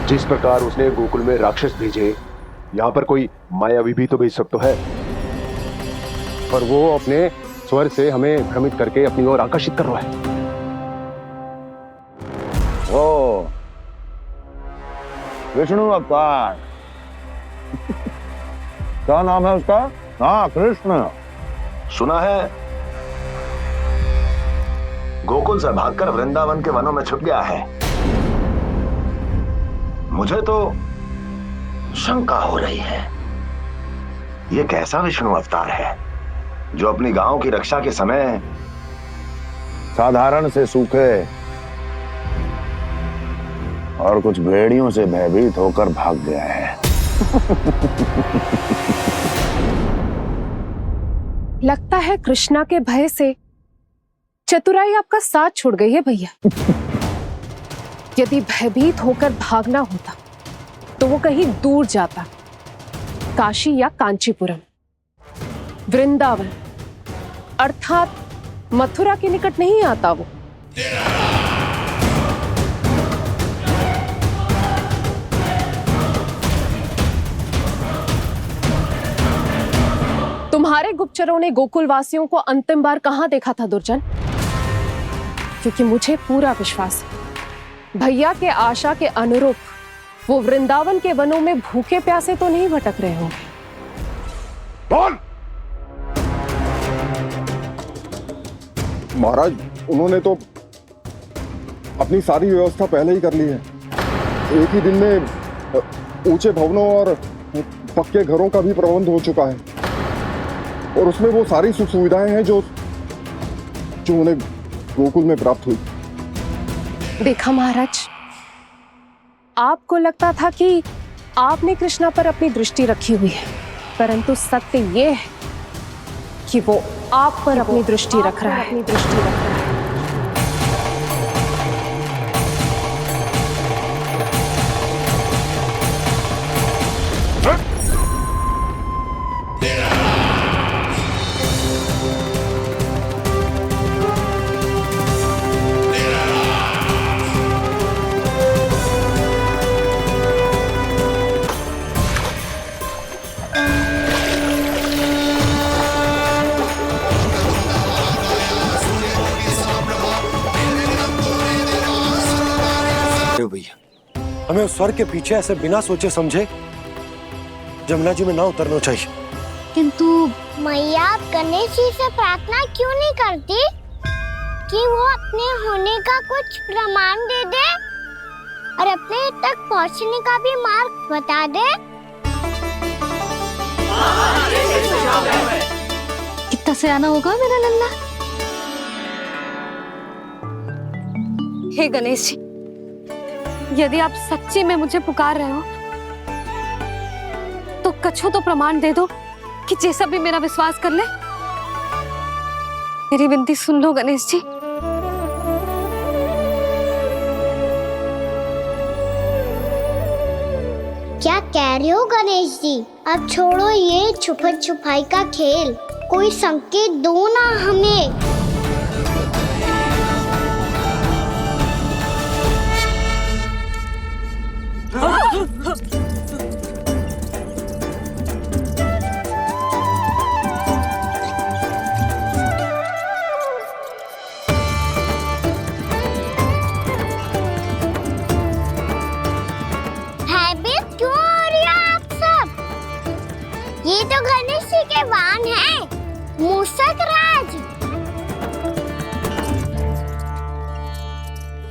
जिस प्रकार उसने गोकुल में राक्षस भेजे, यहाँ पर कोई मायावी भी तो भेज सकता है। पर वो अपने स्वर से हमें भ्रमित करके अपनी ओर आकर्षित कर रहा है। ओ विष्णु अवतार क्या नाम है उसका? हाँ, कृष्ण। सुना है गोकुल से भागकर वृंदावन के वनों में छुप गया है। मुझे तो शंका हो रही है, ये कैसा विष्णु अवतार है जो अपनी गांव की रक्षा के समय साधारण से सूखे और कुछ भेड़ियों से भयभीत होकर भाग गया है। लगता है कृष्णा के भय से चतुराई आपका साथ छोड़ गई है भैया। यदि भयभीत होकर भागना होता तो वो कहीं दूर जाता, काशी या कांचीपुरम, वृंदावन अर्थात मथुरा के निकट नहीं आता वो। तुम्हारे गुप्तचरों ने गोकुल वासियों को अंतिम बार कहां देखा था दुर्जन? क्योंकि मुझे पूरा विश्वास है भैया के आशा के अनुरूप वो वृंदावन के वनों में भूखे प्यासे तो नहीं भटक रहे होंगे। बोल! महाराज, उन्होंने तो अपनी सारी व्यवस्था पहले ही कर ली है। एक ही दिन में ऊंचे भवनों और पक्के घरों का भी प्रबंध हो चुका है और उसमें वो सारी सुख सुविधाएं हैं जो उन्हें गोकुल में प्राप्त हुई। देखा महाराज, आपको लगता था कि आपने कृष्णा पर अपनी दृष्टि रखी हुई है, परंतु सत्य ये है कि वो आप पर अपनी दृष्टि रख रहा है। हमें उस स्वर्ग के पीछे ऐसे बिना सोचे समझे जमुना जी में ना उतरना चाहिए। किंतु मैया, आप गणेश जी से प्रार्थना क्यों नहीं करती कि वो अपने होने का कुछ प्रमाण दे दे और अपने तक पहुंचने का भी मार्ग बता दे? कितना सयाना होगा मेरा लल्ला। हे गणेश जी, यदि आप सच्ची में मुझे पुकार रहे हो तो कछु तो प्रमाण दे दो कि जैसा भी मेरा विश्वास कर ले। मेरी विनती सुन लो गणेश जी। क्या कह रहे हो गणेश जी? अब छोड़ो ये छुपन छुपाई का खेल, कोई संकेत दो ना हमें। भयभीत क्यों हो रही हो आप सब? ये तो गणेश जी के वाहन हैं, मूषक राज।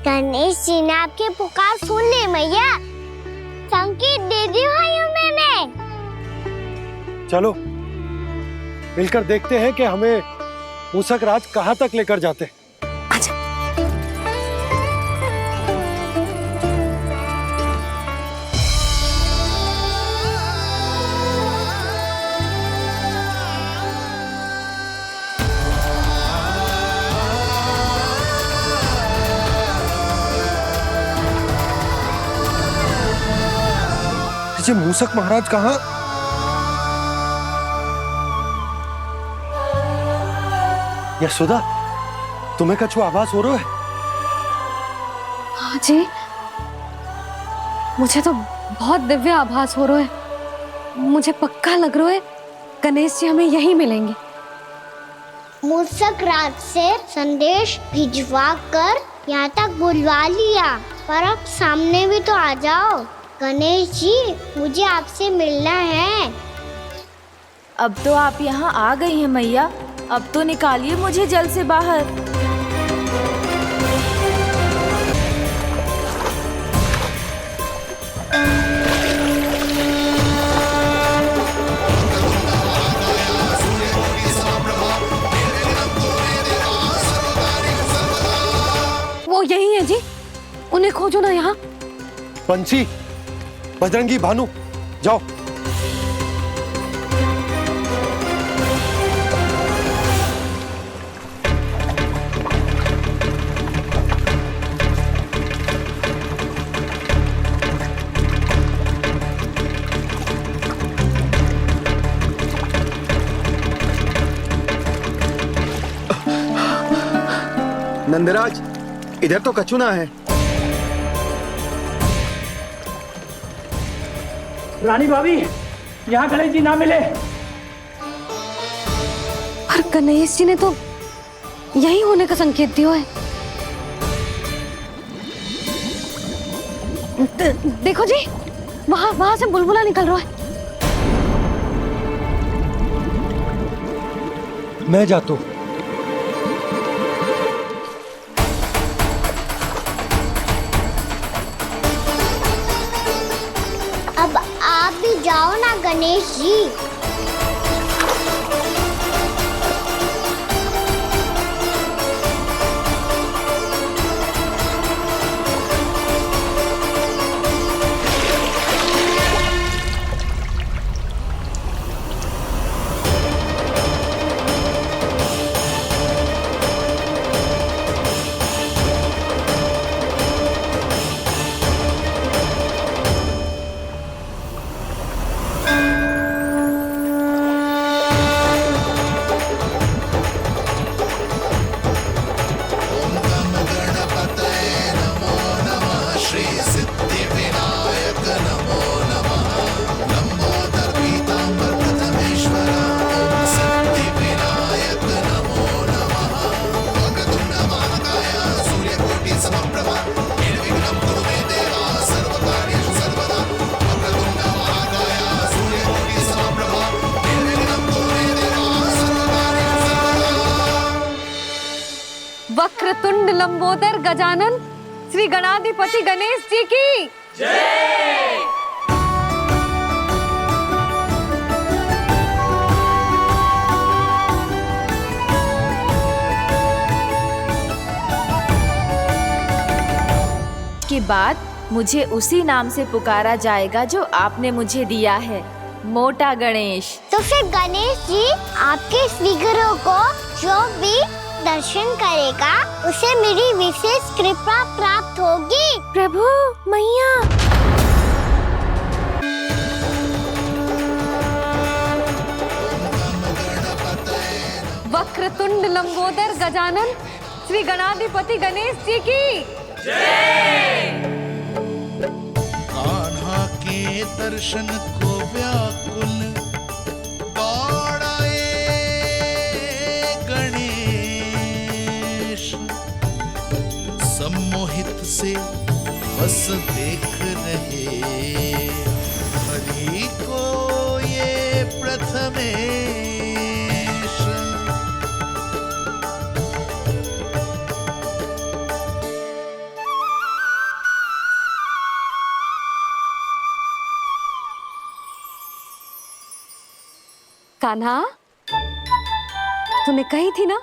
गणेश जी ने आपके पुकार सुन ली मैया, संकेत दे दी भाइयों मैंने। चलो मिलकर देखते हैं कि हमें मूषक राज कहाँ तक लेकर जाते हैं। ये मूषक महाराज कहाँ? यशोदा, तुम्हें कछु आभास हो रहा है? हाँ जी, मुझे तो बहुत दिव्य आभास हो रहा है। मुझे पक्का लग रहा है गणेश जी हमें यहीं मिलेंगे। मूषक राज से संदेश भिजवा कर यहाँ तक बुलवा लिया, पर अब सामने भी तो आ जाओ। गणेश जी, मुझे आपसे मिलना है। अब तो आप यहाँ आ गई हैं मैया, अब तो निकालिए मुझे जल से बाहर। वो यही है जी, उन्हें खोजो ना यहाँ। पंछी, बजरंगी, भानु, जाओ। नंदराज, इधर तो कछुना है। रानी भाभी, यहाँ गणेश जी ना मिले। पर गणेश जी ने तो यही होने का संकेत दिया है। देखो जी, वहां से बुलबुला निकल रहा है। मैं जाता हूँ। अब आप भी जाओ ना गणेश जी। वक्रतुंड लंबोदर गजानन श्री गणाधिपति गणेश जी की जय। के बाद मुझे उसी नाम से पुकारा जाएगा जो आपने मुझे दिया है, मोटा गणेश। तो फिर गणेश जी आपके इस विग्रह को जो भी दर्शन करेगा उसे मेरी विशेष कृपा प्राप्त होगी। प्रभु मैया। वक्रतुंड लंबोदर गजानन श्री गणाधिपति गणेश जी की जय। कान्हा के दर्शन को व्याकुल दौड़ाए गणेश, सम्मोहित से बस देख रहे हरि को ये प्रथमेश। कान्हा, तूने कही थी ना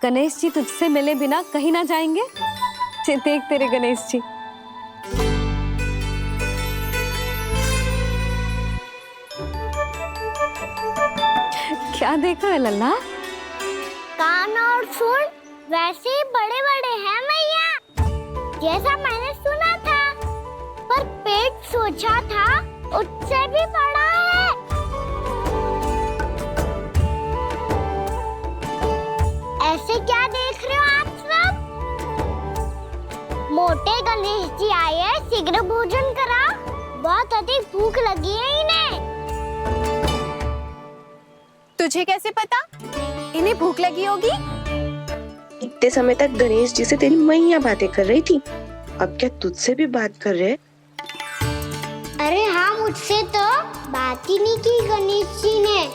गणेश जी तुझसे मिले बिना कहीं ना जाएंगे। देख तेरे गणेश जी। क्या देखा है लल्ला? कान और सुन वैसे ही बड़े बड़े हैं मैया, जैसा मैंने सुना था, पर पेट सोचा था उससे भी बड़ा है। ऐसे क्या देख रहे हो आप सब? मोटे गणेश जी आए हैं, शीघ्र भोजन करा, बहुत अधिक भूख लगी है इन्हें। तुझे कैसे पता इन्हें भूख लगी होगी? इतने समय तक गणेश जी से तेरी मैया बातें कर रही थी, अब क्या तुझसे भी बात कर रहे? अरे हाँ, मुझसे तो बात ही नहीं की गणेश जी ने।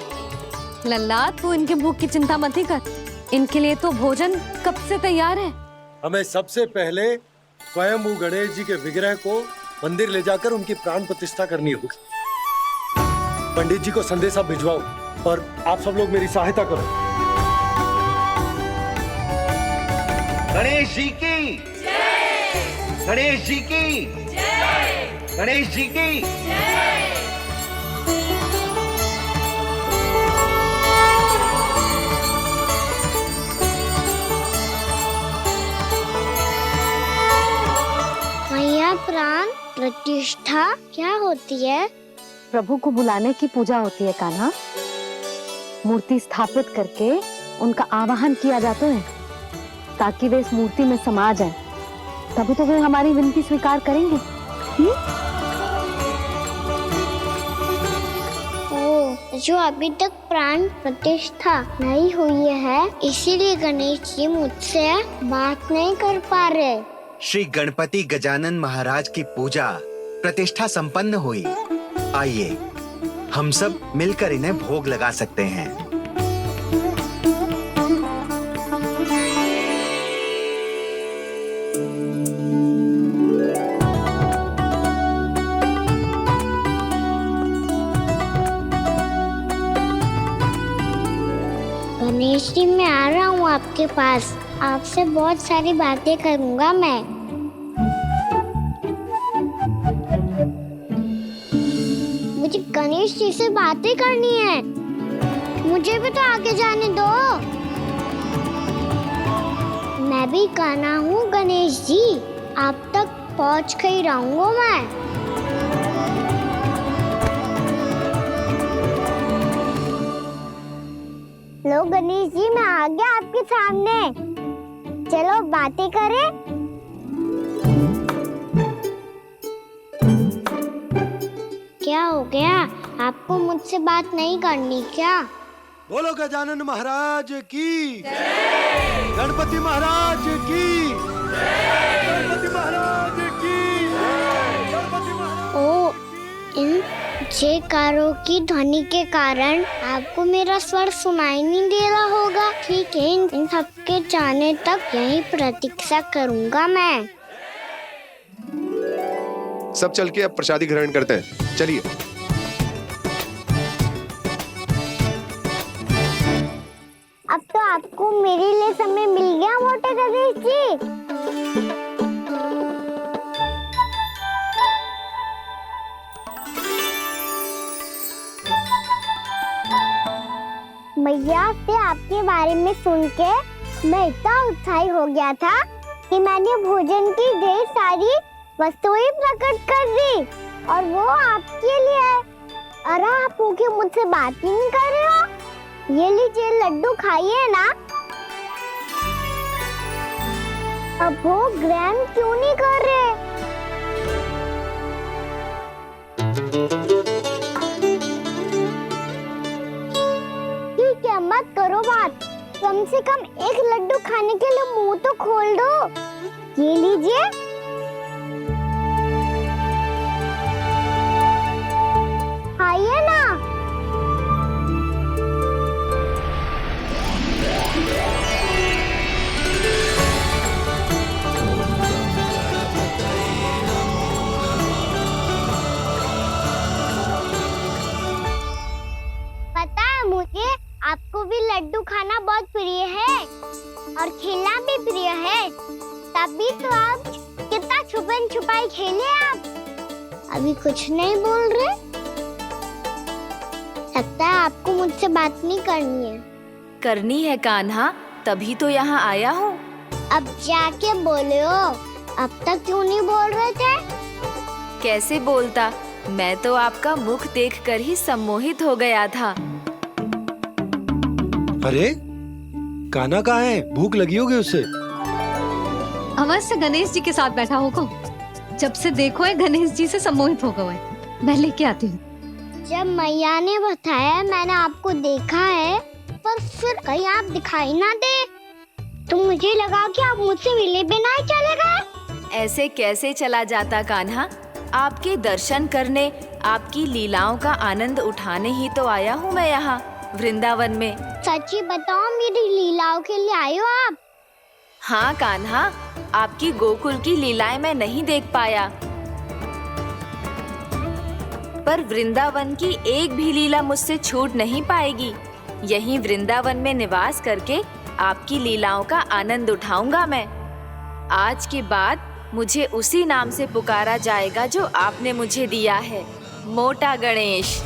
लल्ला, तू इनके भूख की चिंता मत ही कर, इनके लिए तो भोजन कब से तैयार है। हमें सबसे पहले स्वयं गणेश जी के विग्रह को मंदिर ले जाकर उनकी प्राण प्रतिष्ठा करनी होगी। पंडित जी को संदेशा भिजवाओ और आप सब लोग मेरी सहायता करो। गणेश जी की जय। गणेश जी की जय। गणेश जी की जय। मैया, प्राण प्रतिष्ठा क्या होती है? प्रभु को बुलाने की पूजा होती है कान्हा। मूर्ति स्थापित करके उनका आवाहन किया जाता है ताकि वे इस मूर्ति में समा जाएं तभी तो वे हमारी विनती स्वीकार करेंगे। जो अभी तक प्राण प्रतिष्ठा नहीं हुई है, इसीलिए गणेश जी मुझसे बात नहीं कर पा रहे। श्री गणपति गजानन महाराज की पूजा प्रतिष्ठा संपन्न हुई। आइए हम सब मिलकर इन्हें भोग लगा सकते हैं। गणेश जी, मैं आ रहा हूँ आपके पास। आपसे बहुत सारी बातें करूँगा मैं। मुझे गणेश जी से बातें करनी है। मुझे भी तो आगे जाने दो। मैं भी कान्हा हूँ गणेश जी, आप तक पहुँच कर ही रहूँगा मैं। लो गणेश जी, मैं आ गया आपके सामने। चलो बातें करें। क्या हो गया? आपको मुझसे बात नहीं करनी क्या? बोलो गजानन महाराज की, गणपति महाराज की, गणपति महाराज की, गणपति महाराज। ओ, इन जयकारों की ध्वनि के कारण आपको मेरा स्वर सुनाई नहीं दे रहा होगा। ठीक है, इन सबके जाने तक यही प्रतीक्षा करूंगा मैं। सब चल के अब प्रसादी ग्रहण करते हैं। चलिए। अब तो आपको मेरे लिए समय मिल गया मोटे गणेश जी। मैया से आपके बारे में सुन के मैं इतना उत्साही हो गया था कि मैंने भोजन की ढेर सारी वस्तुएं प्रकट कर दी, और वो आपके लिए। अरे आप भूखे मुझसे बात ही नहीं कर रहे हो। ये लीजिए लड्डू, खाइए ना। अब वो ग्रहण क्यों नहीं कर रहे? मत करो बात, कम से कम एक लड्डू खाने के लिए मुंह तो खोल दो। ये लीजिए। खाइए ना। पता है मुझे, आपको भी लड्डू खाना बहुत प्रिय है और खेलना भी प्रिय है। तभी तो आप कितना छुपन छुपाई खेले। आप अभी कुछ नहीं बोल रहे। लगता है आपको मुझसे बात नहीं करनी है। करनी है कान्हा, तभी तो यहाँ आया हूँ। अब जाके बोलो। अब तक क्यों नहीं बोल रहे थे? कैसे बोलता, मैं तो आपका मुख देखकर ही सम्मोहित हो गया था। अरे कान्हा कहाँ है? भूख लगी होगी उसे। अवश्य गणेश जी के साथ बैठा होगा। जब से देखो है गणेश जी से सम्मोहित हो गए। मैं लेके आती हूँ। जब मैया ने बताया मैंने आपको देखा है, पर फिर कहीं आप दिखाई ना दे, तो मुझे लगा कि आप मुझसे मिले बिना ही चले गए। ऐसे कैसे चला जाता कान्हा? आपके दर्शन करने, आपकी लीलाओं का आनंद उठाने ही तो आया हूँ मैं यहाँ वृंदावन में। सच्ची बताओ, मेरी लीलाओं के लिए आए हो आप? हाँ कान्हा, आपकी गोकुल की लीलाएं मैं नहीं देख पाया, पर वृंदावन की एक भी लीला मुझसे छूट नहीं पाएगी। यहीं वृंदावन में निवास करके आपकी लीलाओं का आनंद उठाऊंगा मैं। आज के बाद मुझे उसी नाम से पुकारा जाएगा जो आपने मुझे दिया है, मोटा गणेश।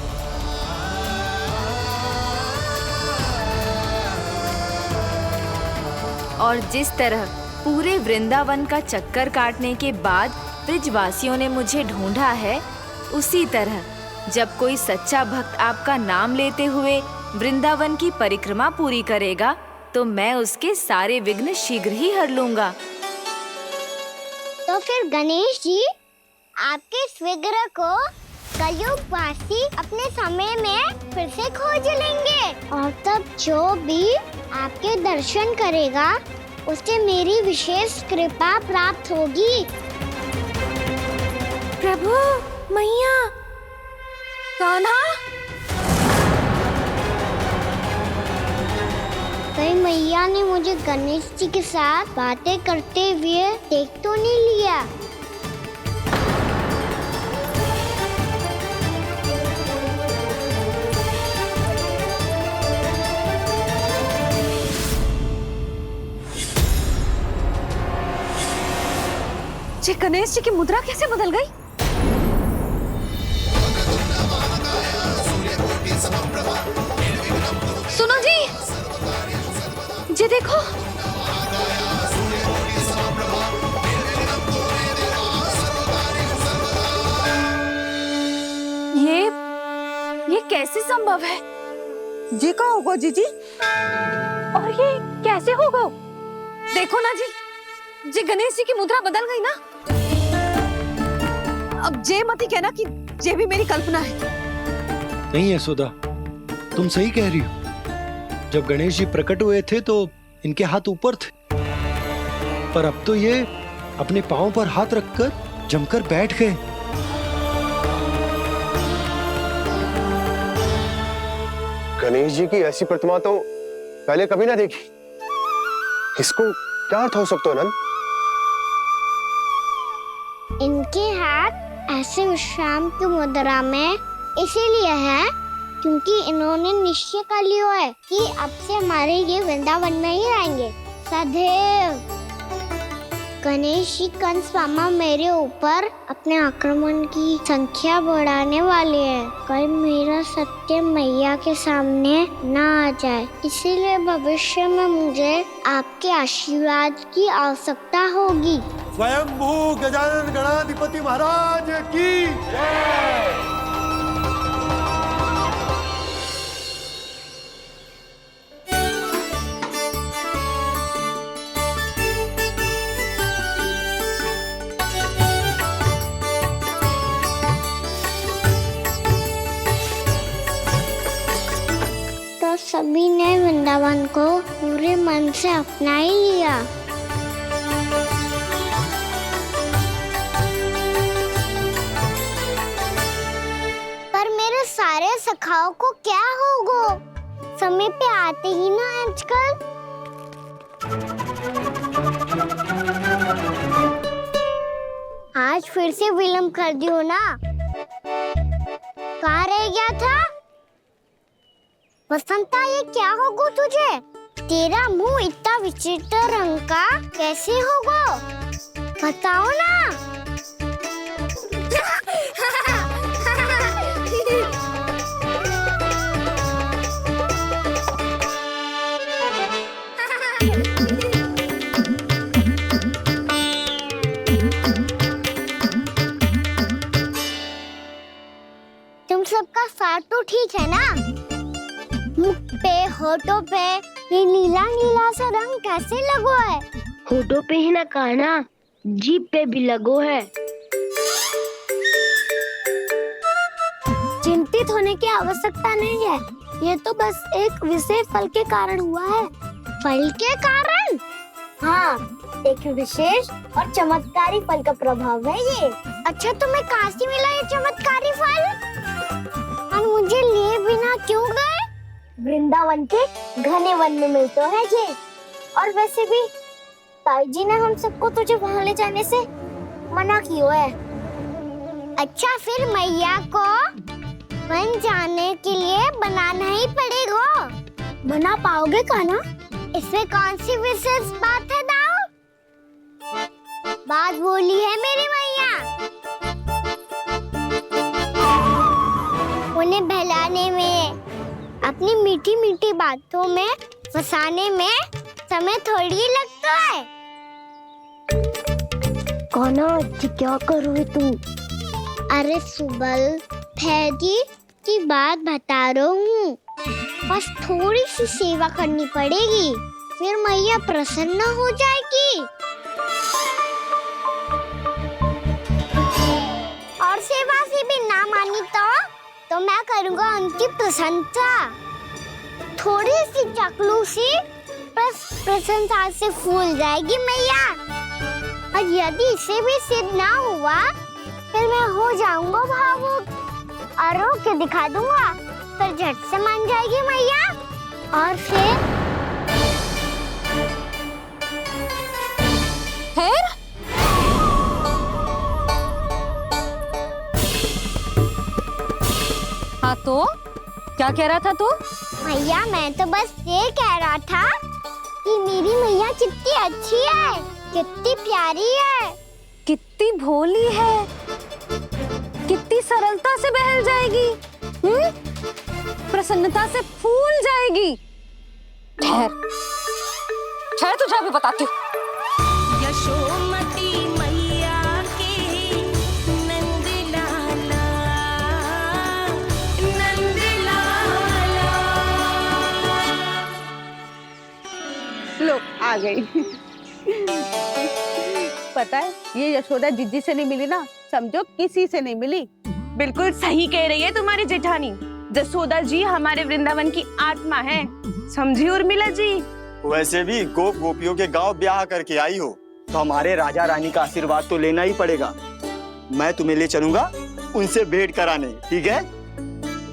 और जिस तरह पूरे वृंदावन का चक्कर काटने के बाद ब्रिजवासियों ने मुझे ढूंढा है, उसी तरह जब कोई सच्चा भक्त आपका नाम लेते हुए वृंदावन की परिक्रमा पूरी करेगा, तो मैं उसके सारे विघ्न शीघ्र ही हर लूंगा। तो फिर गणेश जी आपके इस विग्रह को कलयुगवासी अपने समय में फिर से खोज लेंगे और तब जो भी आपके दर्शन करेगा उसे मेरी विशेष कृपा प्राप्त होगी। प्रभु, मैया, कान्हा, कहीं मैया ने मुझे गणेश जी के साथ बातें करते हुए देख तो नहीं लिया? जी गणेश जी की मुद्रा कैसे बदल गई? सुनो जी, जी देखो, ये कैसे संभव है? जी का होगा जीजी? और ये कैसे होगा? देखो ना जी, जी गणेश जी की मुद्रा बदल गई ना। अब जे मती कहना कि जे भी मेरी कल्पना है। नहीं यशोदा, तुम सही कह रही हो। जब गणेश जी प्रकट हुए थे तो इनके हाथ ऊपर थे, पर अब तो ये अपने पांव पर हाथ रखकर जमकर बैठ गए। गणेश जी की ऐसी प्रतिमा तो पहले कभी ना देखी। इसको क्या अर्थ हो सकता है नंद? इनके हाथ ऐसे विश्राम की मुद्रा में इसीलिए है क्योंकि इन्होंने निश्चय कर लिया है कि अब से हमारे ये वृंदावन में ही रहेंगे सदैव। गणेश जी कंस मामा मेरे ऊपर अपने आक्रमण की संख्या बढ़ाने वाले हैं। कल मेरा सत्य मैया के सामने ना आ जाए, इसीलिए भविष्य में मुझे आपके आशीर्वाद की आवश्यकता होगी। स्वयंभू गजानन गणाधिपति महाराज की जय। तो सभी ने वृंदावन को पूरे मन से अपना ही लिया। पर मेरे सारे सखाओं को क्या होगा? समय पे आते ही ना आजकल। आज फिर से विलंब कर दियो ना। कहाँ रह गया था? वसंता, ये क्या होगा तुझे? तेरा मुंह इतना विचित्र रंग का कैसे होगा? बताओ ना। तुम सबका साथ तो ठीक है ना? मुख पे, होठों पे ये नीला नीला सा रंग कैसे लगो है? होठों पे ही ना कान्हा, जीभ पे भी लगो है। चिंतित होने की आवश्यकता नहीं है, ये तो बस एक विशेष फल के कारण हुआ है। फल के कारण? हाँ, एक विशेष और चमत्कारी फल का प्रभाव है ये। अच्छा, तुम्हें कहाँ से मिला ये चमत्कारी फल? और मुझे लिए बिना क्यों गए? वृंदावन के घने वन में मिलते है ये। और वैसे भी ताई जी ने हम सबको तुझे वहाँ ले जाने से मना किया है। अच्छा, फिर मैया को वन जाने के लिए बनाना ही पड़ेगा। बना पाओगे कान्हा? इसमें कौन सी विशेष बात है दाऊ? बात बोली है मेरी मैया। उन्हें बहलाने में, अपनी मीठी मीठी बातों में फंसाने में समय थोड़ी लगता है। कान्हा, क्या कर रही तू? अरे सुबल, फैजी की बात बता रहा हूँ। बस थोड़ी सी सेवा करनी पड़ेगी, फिर मैया प्रसन्न हो जाएगी। तो मैं करूँगा उनकी प्रशंसा। थोड़ी सी चकलूसी बस प्रशंसा से फूल जाएगी मैया। और यदि इसे भी सिद्ध ना हुआ फिर मैं हो जाऊंगा भावुक और रो के दिखा दूंगा, फिर झट से मान जाएगी मैया। और फिर हाँ तो क्या कह रहा था तू? मैया मैं तो बस ये कह रहा था कि मेरी मैया कितनी अच्छी है, कितनी प्यारी है, कितनी भोली है, कितनी सरलता से बहल जाएगी, प्रसन्नता से फूल जाएगी। ठहर ठहर, तुझे अभी बताती हूँ। यशोमती मैया के नंद लाला, नंद लाला। लो आ गई। पता है ये यशोदा जीजी से नहीं मिली ना, समझो किसी से नहीं मिली। बिल्कुल सही कह रही है तुम्हारी जेठानी। यशोदा जी हमारे वृंदावन की आत्मा है, समझी उर्मिला जी। वैसे भी गोप गोपियों के गांव ब्याह करके आई हो तो हमारे राजा रानी का आशीर्वाद तो लेना ही पड़ेगा। मैं तुम्हें ले चलूंगा उनसे भेंट कराने, ठीक है?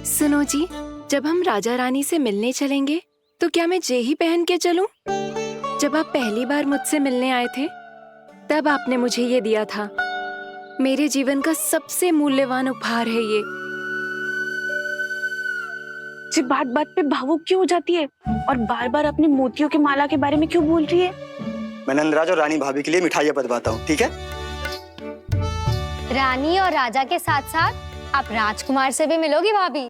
सुनो जी, जब हम राजा रानी से मिलने चलेंगे तो क्या मैं जे ही पहन के चलूं? जब आप पहली बार मुझसे मिलने आए थे तब आपने मुझे ये दिया था। मेरे जीवन का सबसे मूल्यवान उपहार है ये। जी बात बात पे भावुक क्यों हो जाती है और बार बार अपनी मोतियों की माला के बारे में क्यों बोल रही है? मैं नंदराज और रानी भाभी के लिए मिठाइयाँ बंटवाता हूँ, ठीक है? रानी और राजा के साथ साथ आप राजकुमार से भी मिलोगी भाभी।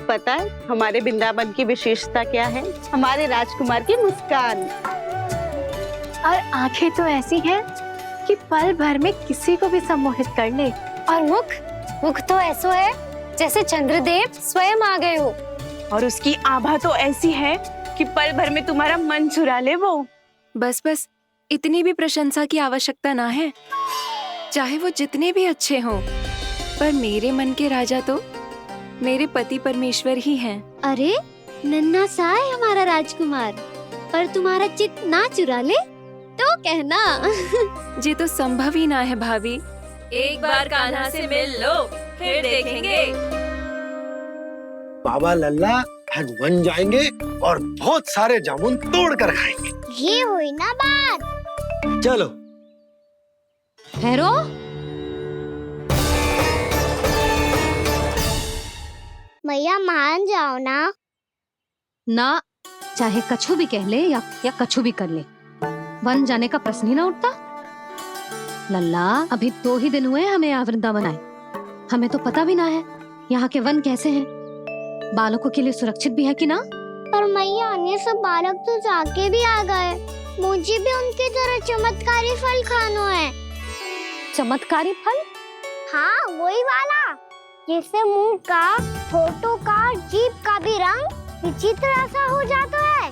पता है हमारे वृंदावन की विशेषता क्या है? हमारे राजकुमार की मुस्कान और आंखें तो ऐसी हैं कि पल भर में किसी को भी सम्मोहित कर ले। और मुख तो ऐसा है जैसे चंद्रदेव स्वयं आ गए हो। और उसकी आभा तो ऐसी है कि पल भर में तुम्हारा मन चुरा ले वो। बस बस, इतनी भी प्रशंसा की आवश्यकता ना है। चाहे वो जितने भी अच्छे हों, पर मेरे मन के राजा तो मेरे पति परमेश्वर ही हैं। अरे नन्हा सा है हमारा राजकुमार, पर तुम्हारा चित्त ना चुरा ले तो कहना। ये तो संभव ही ना है भाभी। एक बार कान्हा से मिल लो, फिर देखेंगे। बाबा लल्ला आज वन जाएंगे और बहुत सारे जामुन तोड़ कर खाएंगे। ये हुई ना बात। चलो ठहरो, मैया मान जाओ ना। चाहे कछु भी कह ले या कछु भी कर ले, वन जाने का प्रश्न ही ना उठता। लल्ला अभी 2 ही दिन हुए हमें यहाँ वृंदावन आए, हमें तो पता भी ना है यहाँ के वन कैसे हैं, बालकों के लिए सुरक्षित भी है कि ना। पर मैया अन्य सब बालक तो जाके भी आ गए, मुझे भी उनकी तरह चमत्कारी फल खाना है। चमत्कारी फल? हाँ वही वाला, जिससे मुंह का, होठों का, जीभ का भी रंग विचित्र सा हो जाता है,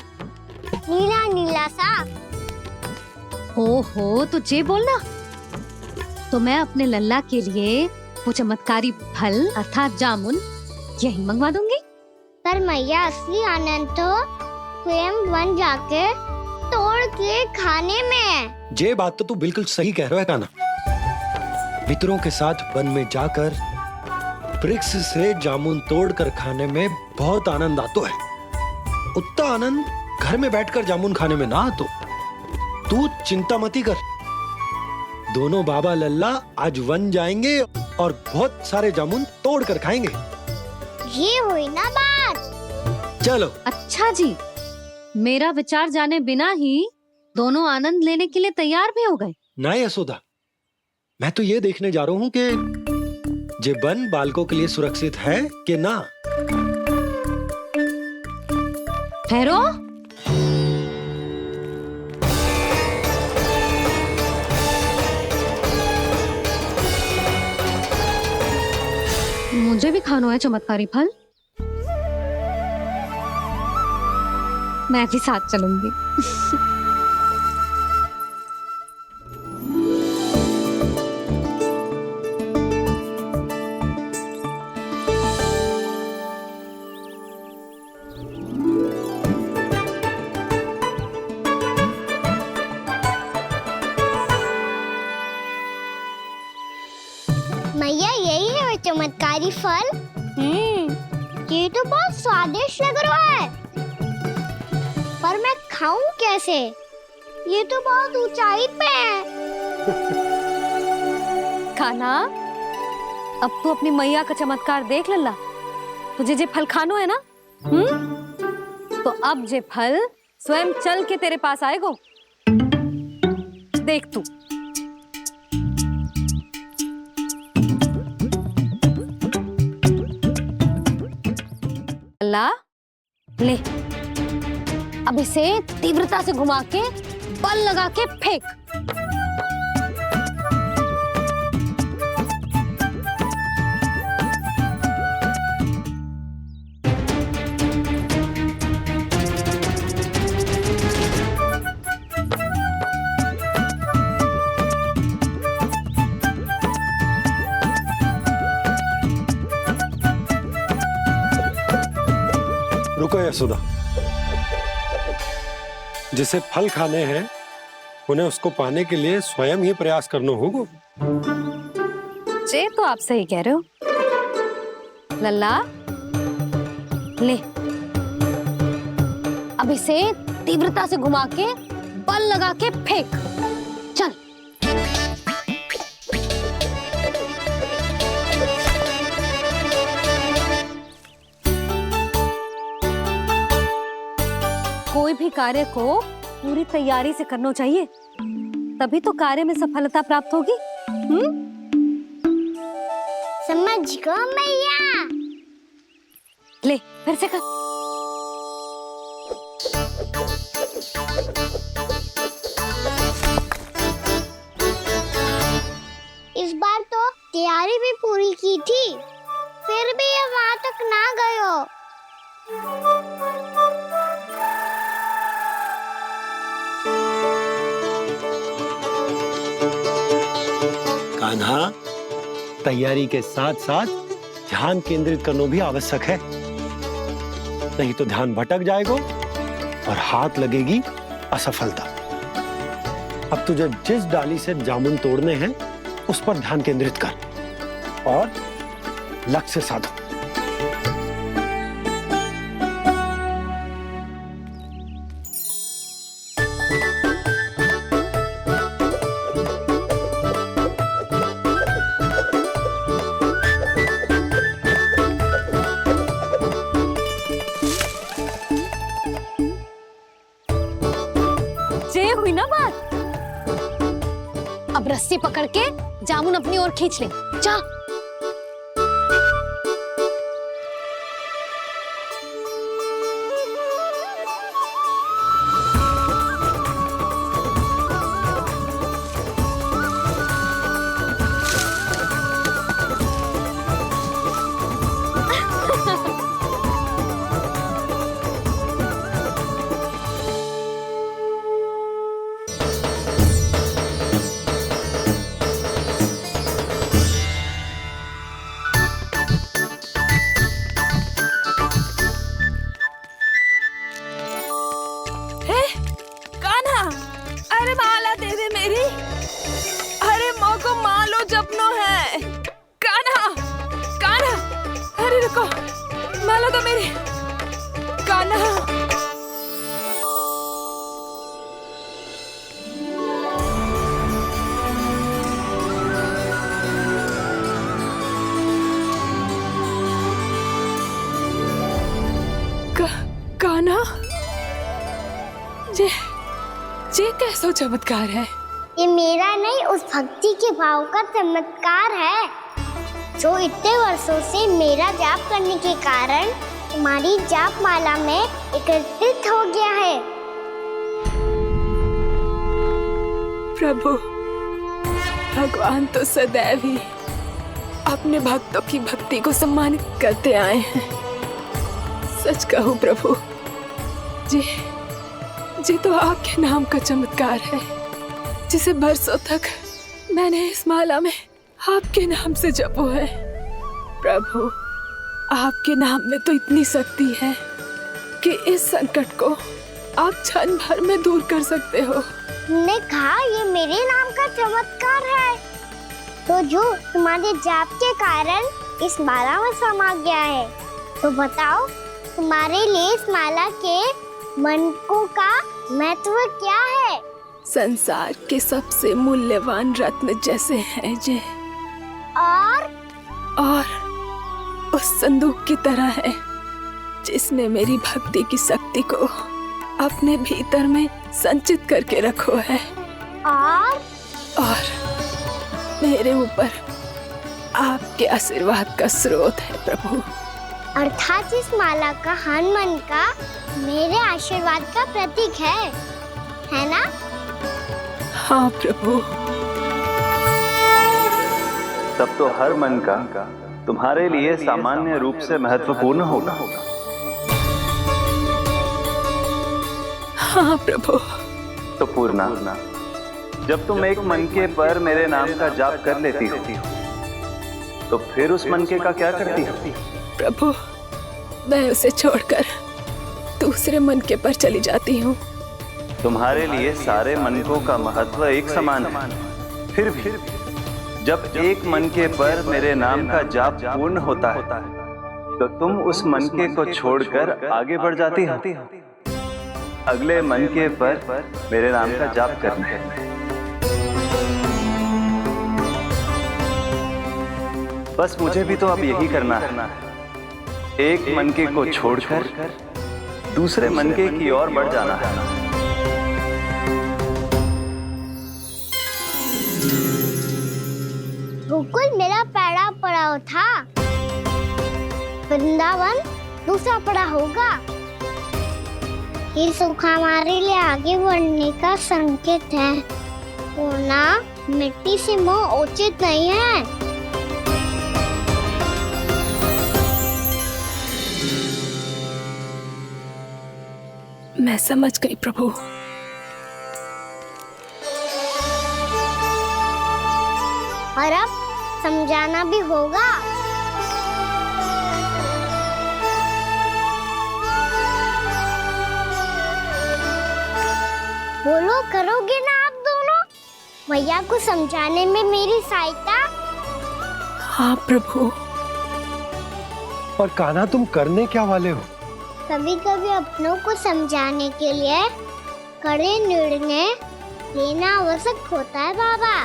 नीला नीला सा। ओहो, तो जे बोलना। तो मैं अपने लल्ला के लिए वो चमत्कारी फल अर्थात जामुन यही मंगवा दूंगी। पर मैया असली आनंद तो स्वयं वन जाके तोड़ के खाने में है। ये बात तो तू बिल्कुल सही कह रहा है कान्हा। मित्रों के साथ वन में जाकर वृक्ष से जामुन तोड़कर खाने में बहुत आनंद आता है। उतना आनंद घर में बैठकर जामुन खाने में ना आतो। तू चिंता मती कर, दोनों बाबा लल्ला आज वन जाएंगे और बहुत सारे जामुन तोड़ कर खाएंगे। ये हुई ना बात। चलो। अच्छा जी, मेरा विचार जाने बिना ही दोनों आनंद लेने के लिए तैयार भी हो गए। ना यशोदा, मैं तो ये देखने जा रहा हूँ कि ये वन बालकों के लिए सुरक्षित है कि ना। ठहरो, मुझे भी खाना है चमत्कारी फल। मैं भी साथ चलूंगी। मैया यही है वो चमत्कारी फल। ये तो बहुत स्वादिष्ट लग रहा है, पर मैं खाऊं कैसे? ये तो बहुत ऊंचाई पे है। कान्हा, अब तू अपनी मैया का चमत्कार देख लल्ला। तुझे जे फल खानो है ना, तो अब जे फल स्वयं चल के तेरे पास आएगो। देख तू। लल्ला, ले, अब इसे तीव्रता से घुमा के बल लगा के फेंक। रुको यशोदा, जिसे फल खाने हैं उन्हें उसको पाने के लिए स्वयं ही प्रयास करना होगा। जे तो आप सही कह रहे हो लल्ला। ले, अब इसे तीव्रता से घुमा के बल लगा के फेंक। चल। कोई भी कार्य को पूरी तैयारी से करना चाहिए, तभी तो कार्य में सफलता प्राप्त होगी। समझ गो मैया। ले, फिर से कर। इस बार तो तैयारी भी पूरी की थी, फिर भी ये वहां तक ना गए हो। कान्हा, तैयारी के साथ साथ ध्यान केंद्रित करना भी आवश्यक है, नहीं तो ध्यान भटक जाएगा और हाथ लगेगी असफलता। अब तुझे जिस डाली से जामुन तोड़ने हैं उस पर ध्यान केंद्रित कर और लक्ष्य साधो। हुई ना बात। अब रस्सी पकड़ के जामुन अपनी ओर खींच ले। जा। कान्हा, ये कैसा चमत्कार है? ये मेरा नहीं, उस भक्ति के भाव का चमत्कार है, जो इतने वर्षों से मेरा जाप करने के कारण तुम्हारी जाप माला में एकत्रित हो गया है। प्रभु, भगवान तो सदैव ही अपने भक्तों की भक्ति को सम्मानित करते आए हैं। सच कहूं प्रभु, जी तो आपके नाम का चमत्कार है, जिसे बरसों तक मैंने इस माला में आपके नाम से जपो है। प्रभु, आपके नाम में तो इतनी शक्ति है कि इस संकट को आप क्षण भर में दूर कर सकते हो। तुमने कहा ये मेरे नाम का चमत्कार है, तो जो तुम्हारे जाप के कारण इस माला में समा गया है। तो बताओ तुम्हारे लिए इस माला के मनकों का महत्व क्या है? संसार के सबसे मूल्यवान रत्न जैसे हैं जे, और उस संदूक की तरह है जिसने मेरी भक्ति की शक्ति को अपने भीतर में संचित करके रखो है, और मेरे ऊपर आपके आशीर्वाद का स्रोत है प्रभु। अर्थात इस माला का हनुमान का मेरे आशीर्वाद का प्रतीक है ना? हाँ प्रभु। तब तो हर मन का तुम्हारे लिए सामान्य रूप से महत्वपूर्ण होगा। हाँ प्रभु। तो पूर्णा, जब तुम एक मनके पर मेरे नाम का जाप कर लेती हो, तो फिर उस मनके का क्या करती हो? प्रभु, मैं उसे छोड़कर दूसरे मनके पर चली जाती हूँ। तुम्हारे लिए सारे मनकों का महत्व एक समान है। फिर भी जब एक मनके पर मेरे नाम का जाप पूर्ण होता है, तो तुम उस मनके को छोड़कर आगे बढ़ जाती हो अगले मनके पर मेरे नाम का जाप करने। बस मुझे भी तो अब यही करना है, एक मनके को छोड़कर दूसरे मनके की ओर बढ़ जाना है। गोकुल मेरा पहला पड़ाव था, वृंदावन दूसरा पड़ा होगा। ये सुख हमारे लिए आगे बढ़ने का संकेत है। पूर्णा, मिट्टी से मोह उचित नहीं है। मैं समझ गई प्रभु। और अब समझाना भी होगा। बोलो, करोगे ना आप दोनों? भैया को समझाने में मेरी सहायता? हाँ प्रभु। और कान्हा, तुम करने क्या वाले हो? कभी कभी अपनों को समझाने के लिए कड़े निर्णय लेना आवश्यक होता है बाबा।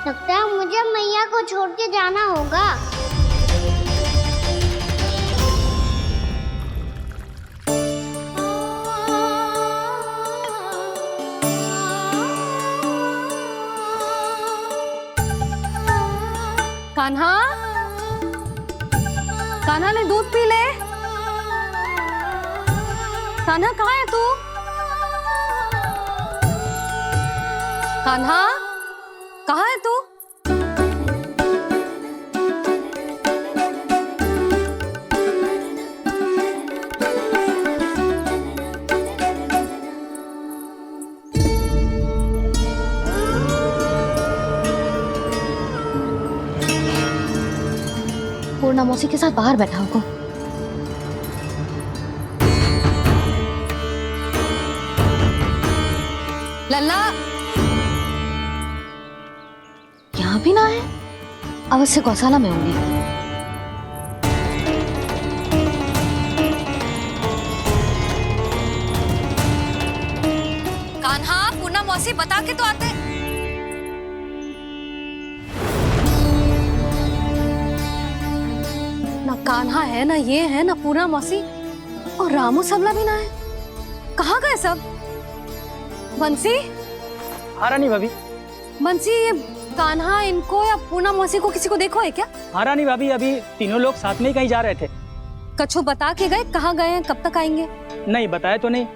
लगता है मुझे मैया को छोड़ के जाना होगा। कान्हा, कान्हा ने दूध पी ले। कान्हा, कहाँ है तू? कान्हा, कहाँ है तू? पूर्णा मौसी के साथ बाहर बैठा होगा। लल्ला, यहाँ भी ना है, अवश्य गौशाला में होंगे। कान्हा, पूर्णा मौसी बता के तो आते। ना कान्हा है, ना ये है, ना पूर्णा मौसी, और रामू सबला भी ना है। कहाँ गए सब? बंसी? हाँ रानी भाभी। बंसी, ये कान्हा इनको या पूर्णा मौसी को किसी को देखो है क्या? हाँ रानी भाभी, अभी तीनों लोग साथ में ही कहीं जा रहे थे। कछु बता के गए कहाँ गए हैं, कब तक आएंगे? नहीं बताया तो नहीं।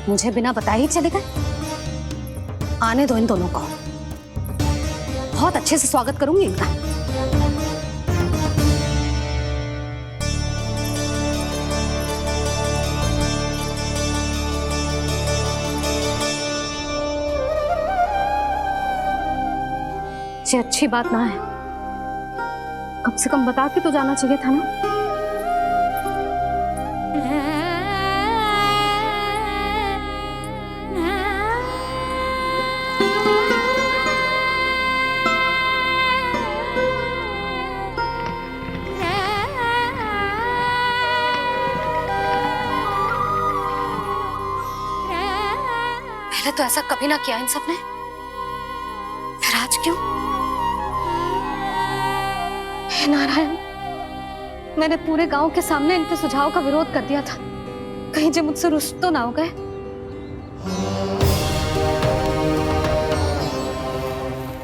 मुझे बिना बताए ही चले गए? आने दो इन दोनों को, बहुत अच्छे से स्वागत करूंगी इनका। ये अच्छी बात ना है, कम से कम बता के तो जाना चाहिए था ना। पहले तो ऐसा कभी ना किया इन सब ने, फिर आज क्यों? हे नारायण, मैंने पूरे गांव के सामने इनके सुझाव का विरोध कर दिया था, कहीं जो मुझसे रुष्ट तो ना हो गए।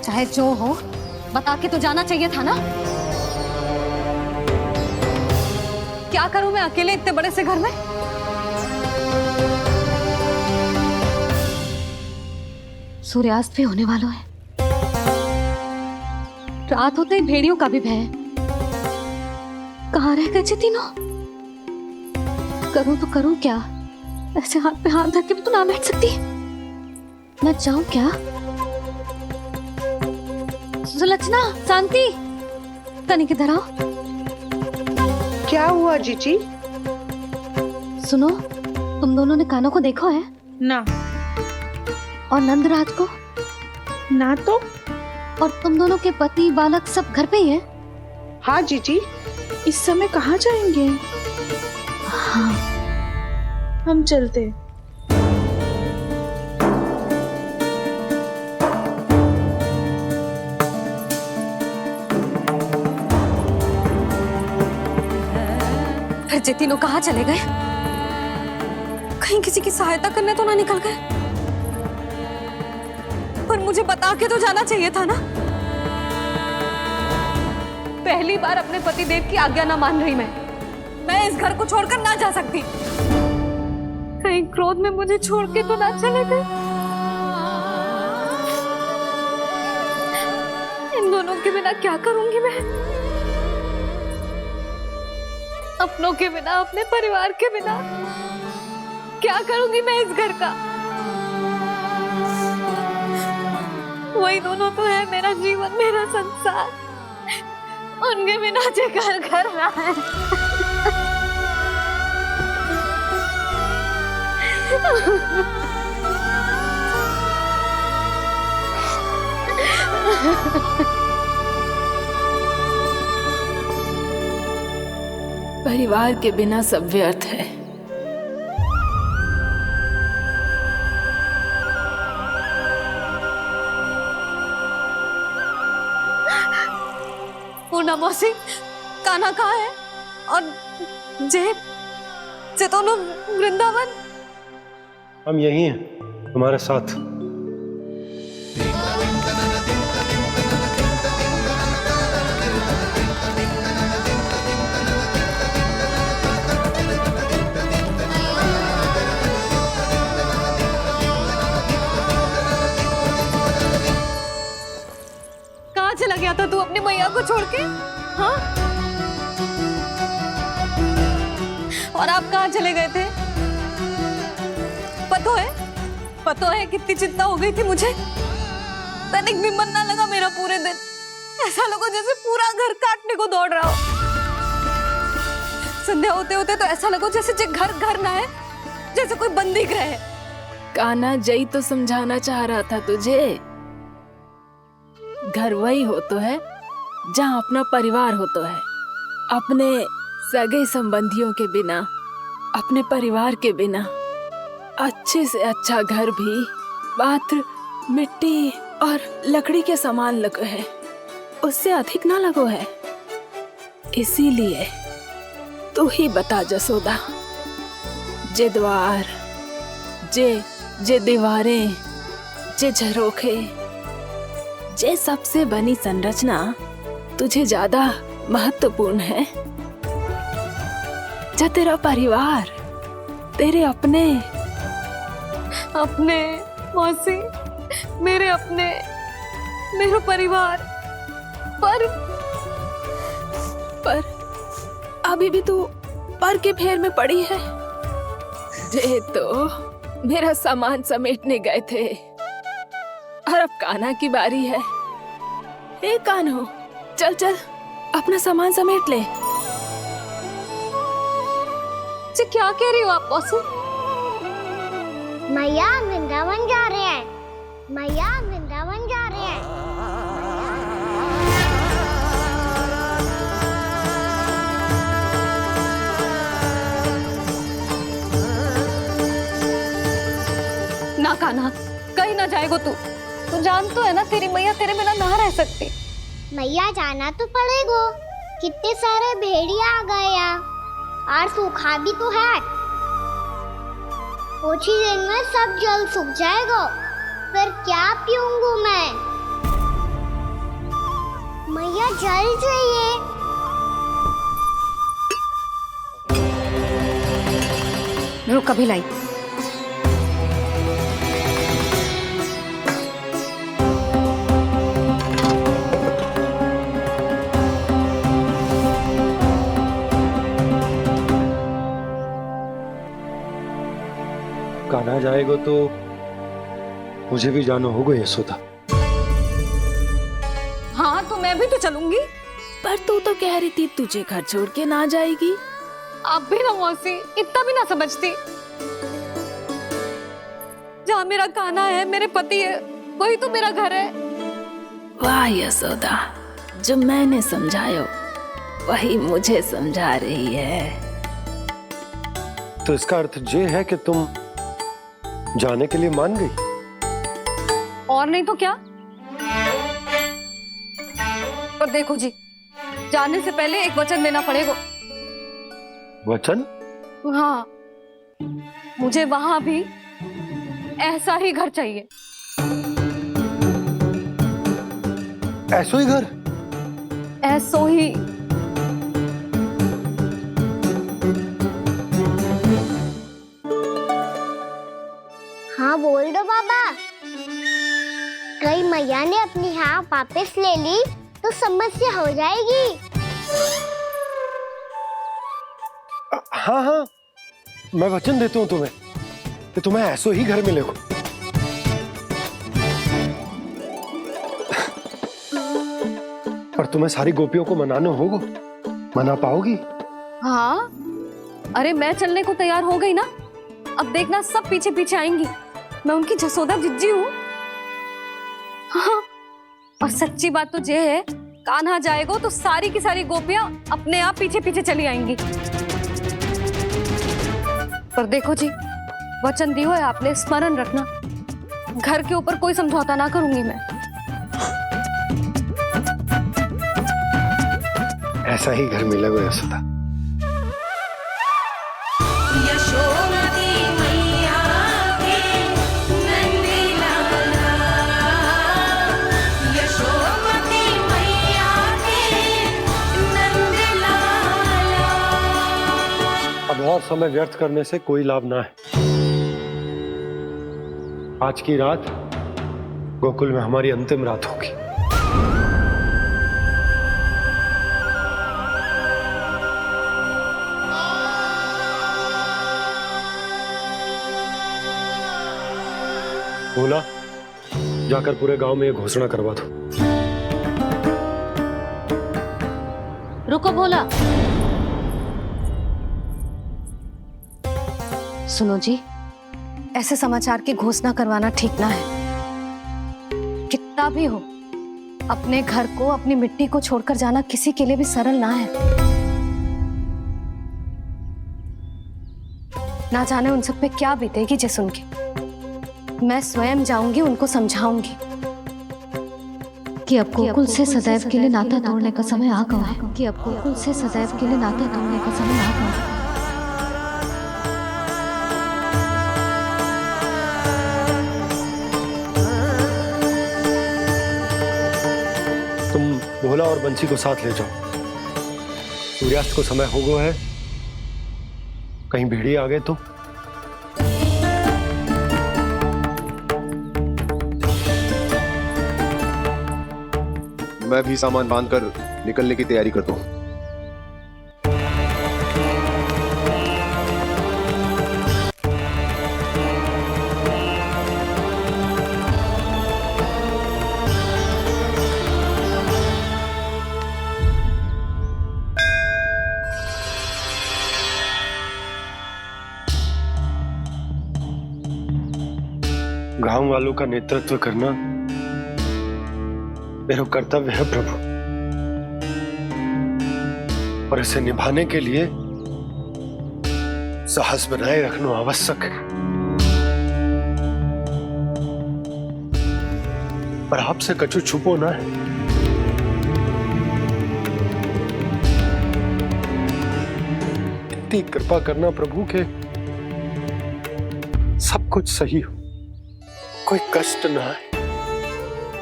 चाहे जो हो, बता के तो जाना चाहिए था ना। क्या करूं मैं अकेले इतने बड़े से घर में? सूर्यास्त भी होने वाला है, रात होते ही भेड़ियों का भी भय है। कहाँ रह गए तीनों? करूं तो करूं क्या? ऐसे हाथ पे हाथ धर के भी तो ना बैठ सकती। मैं जाऊं क्या? सुलक्षणा, शांति, तनिक इधर आओ। क्या हुआ जीजी? सुनो, तुम दोनों ने कान्हा को देखा है? ना। और नंदराज को? ना तो। और तुम दोनों के पति बालक सब घर पे ही हैं? हाँ जीजी। इस समय कहाँ जाएंगे? हाँ। हम चलते। फिर जे तीनों कहाँ चले गए? कहीं किसी की सहायता करने तो ना निकल गए? पर मुझे बता के तो जाना चाहिए था ना। पहली बार अपने पति देव की आज्ञा ना मान रही मैं इस घर को छोड़कर ना जा सकती। कहीं क्रोध में मुझे छोड़ के तो ना चले गए। इन दोनों के बिना क्या करूंगी मैं? अपनों के बिना, अपने परिवार के बिना क्या करूंगी मैं इस घर का? वही दोनों तो है मेरा जीवन, मेरा संसार। उनके बिना जे घर घर रहा है। परिवार के बिना सब व्यर्थ है। पूर्णा मौसी, कान्हा कहाँ है? और जे दोनों वृंदावन? हम यही हैं, तुम्हारे साथ। कहाँ चला गया था तू अपनी मैया को छोड़ के? हाँ? और आप कहाँ चले गए थे? पता है कितनी चिंता हो गई थी मुझे। तनिक भी मन ना लगा मेरा पूरे दिन। ऐसा लगा जैसे पूरा घर काटने को दौड़ रहा हो। संध्या होते होते तो ऐसा लगा जैसे जे घर घर ना है, जैसे कोई बंदी गृह है। कान्हा जई तो समझाना चाह रहा था तुझे। घर वही हो तो है जहाँ अपना परिवार हो तो है। अपने सगे संबंधियों के बिना, अपने परिवार के बिना अच्छे से अच्छा घर भी पात्र मिट्टी और लकड़ी के समान लगो है, उससे अधिक ना लगो है। इसीलिए तू ही बता जसोदा, जे द्वार, जे दीवारें, जे झरोखे, जे सबसे बनी संरचना तुझे ज्यादा महत्वपूर्ण है? जो तेरा परिवार, तेरे अपने मौसी, मेरा परिवार। पर अभी भी तू पर के फेर में पड़ी है। जे तो मेरा सामान समेटने गए थे और अब कान्हा की बारी है। ए कान्हो, चल चल अपना सामान समेट ले। जी क्या कह रही हो आप मौसी? मैया वृंदावन जा रहे हैं। मैया वृंदावन जा रहे हैं। ना कान्हा, कहीं ना जाएगो तू जान तो है ना तेरी मैया तेरे बिना ना रह सकती। मैया जाना तो पड़ेगा, कितने सारे भेड़िया आ गए यहाँ और सूखा भी तो है। कुछ ही दिन में सब जल सूख जाएगा, फिर क्या पीऊंगी मैं? मैया जल चाहिए। रुक अभी लाई। कान्हा जाएगा तो मुझे भी जाना होगा यशोदा। हाँ तो मैं भी तो चलूंगी। पर तू तो कह रही थी तुझे घर छोड़ के ना जाएगी। अब भी ना मौसी, इतना भी ना समझती। जहाँ मेरा कान्हा है, मेरे पति है, वही तो मेरा घर है। वाह यशोदा, जो मैंने समझाया वही मुझे समझा रही है। तो इसका अर्थ ये है कि तुम जाने के लिए मान गई? और नहीं तो क्या। पर देखो जी, जाने से पहले एक वचन देना पड़ेगा। वचन? हाँ, मुझे वहां भी ऐसा ही घर चाहिए। ऐसो ही घर? ऐसो ही। हाँ बोल दो बाबा। कहीं मैया ने अपनी हाँ वापस ले ली तो समस्या हो जाएगी। हाँ हाँ, मैं वचन देता हूँ तुम्हें कि तुम्हें ऐसो ही घर मिलेगा। पर तुम्हें सारी गोपियों को मनाना होगा। मना पाओगी? हाँ, अरे मैं चलने को तैयार हो गई ना। अब देखना सब पीछे पीछे आएंगी। मैं उनकी जसोदा जिज्जी हूँ। हाँ, और सच्ची बात तो ये है, कान्हा जाएगा तो सारी की सारी गोपियां अपने आप पीछे पीछे चली आएंगी। पर देखो जी, वचन दियो है आपने, स्मरण रखना। घर के ऊपर कोई समझौता ना करूंगी मैं। ऐसा ही घर मिलेगा यशोदा। यशोमती मैया के नंदी लाला, यशोमती मैया के नंदी लाला। अब और समय व्यर्थ करने से कोई लाभ ना है। आज की रात गोकुल में हमारी अंतिम रात होगी। भोला, जाकर पूरे गांव में ये घोषणा करवा दो। रुको भोला। सुनो जी, ऐसे समाचार की घोषणा करवाना ठीक ना है। कितना भी हो, अपने घर को, अपनी मिट्टी को छोड़कर जाना किसी के लिए भी सरल ना है। ना जाने उन सब पे क्या बीतेगी जे सुन के। मैं स्वयं जाऊंगी, उनको समझाऊंगी कि अब गोकुल से सदैव के लिए नाता तोड़ने का समय आ गया है। कि अब गोकुल से सदैव के लिए नाता तोड़ने का समय आ गया है। तुम भोला और बंसी को साथ ले जाओ। सूर्यास्त को समय हो गया है, कहीं भेड़िए आ गए तो। मैं भी सामान बांधकर निकलने की तैयारी करता हूँ। गांव वालों का नेतृत्व करना मेरा कर्तव्य है प्रभु, और इसे निभाने के लिए साहस बनाए रखना आवश्यक है। पर आपसे कछु छुपो ना है। इतनी कृपा करना प्रभु के सब कुछ सही हो, कोई कष्ट ना आए,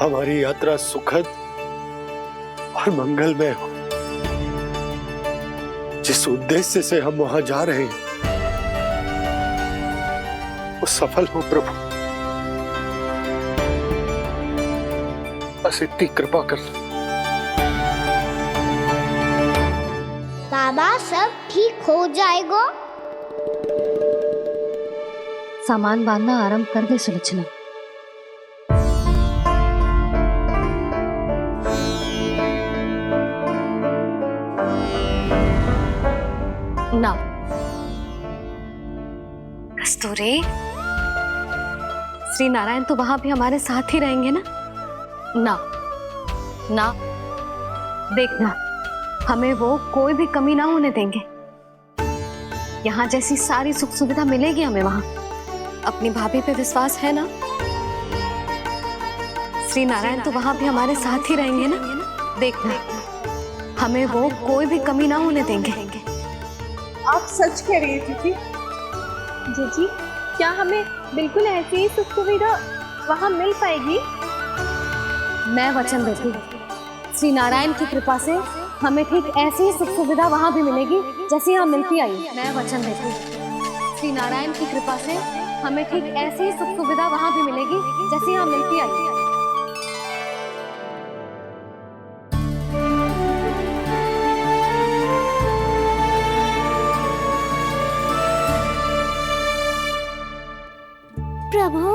हमारी यात्रा सुखद और मंगलमय हो। जिस उद्देश्य से हम वहां जा रहे हैं वो सफल हो प्रभु, बस इतनी कृपा कर। बाबा सब ठीक हो जाएगा। सामान बांधना आरंभ कर दे सुलोचना। ना कस्तूरी, श्री नारायण तो वहां भी हमारे साथ ही रहेंगे ना? ना ना, देखना हमें वो कोई भी कमी ना होने देंगे। यहाँ जैसी सारी सुख सुविधा मिलेगी हमें वहां। अपनी भाभी पे विश्वास है ना? श्री नारायण तो वहां भी हमारे साथ ही रहेंगे ना? देखना हमें वो कोई भी कमी ना होने देंगे। आप सच कह रही है दीदी। जीजी, क्या हमें बिल्कुल ऐसी ही सुख सुविधा वहाँ मिल पाएगी? मैं वचन देती हूँ, श्री नारायण की कृपा से हमें ठीक ऐसी ही सुख सुविधा वहाँ भी मिलेगी जैसी यहाँ मिलती आई। मैं वचन देती हूँ, श्री नारायण की कृपा से हमें ठीक ऐसी ही सुख सुविधा वहाँ भी मिलेगी जैसी यहाँ मिलती आई। प्रभु,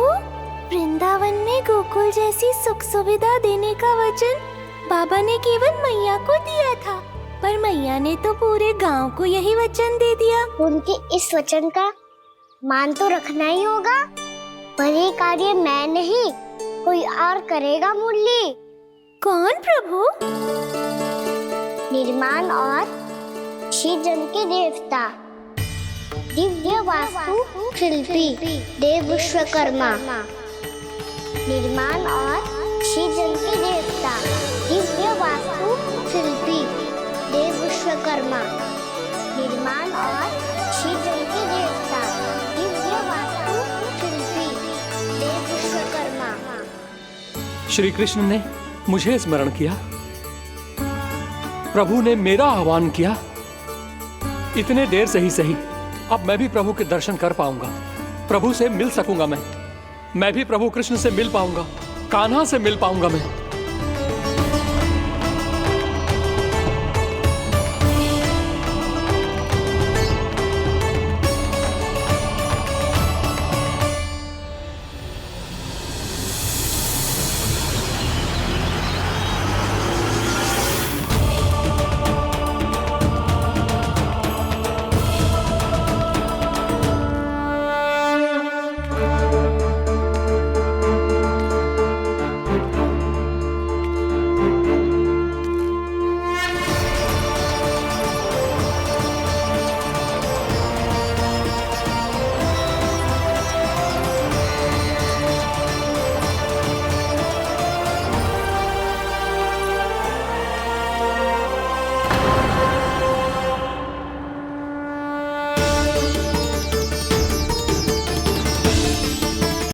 वृंदावन में गोकुल जैसी सुख सुविधा देने का वचन बाबा ने केवल मैया को दिया था, पर मैया ने तो पूरे गांव को यही वचन दे दिया। उनके इस वचन का मान तो रखना ही होगा, पर ये कार्य मैं नहीं कोई और करेगा। मुरली कौन प्रभु? निर्माण और सृजन के देवता, दिव्य वास्तु शिल्पी देव विश्वकर्मा। निर्माण और सृजन के देवता, दिव्य वास्तु शिल्पी देव विश्वकर्मा। निर्माण और सृजन के देवता, दिव्य वास्तु शिल्पी देव विश्वकर्मा। श्री कृष्ण ने मुझे स्मरण किया, प्रभु ने मेरा आह्वान किया। इतने देर से ही सही, अब मैं भी प्रभु के दर्शन कर पाऊंगा, प्रभु से मिल सकूंगा। मैं भी प्रभु कृष्ण से मिल पाऊंगा, कान्हा से मिल पाऊंगा मैं।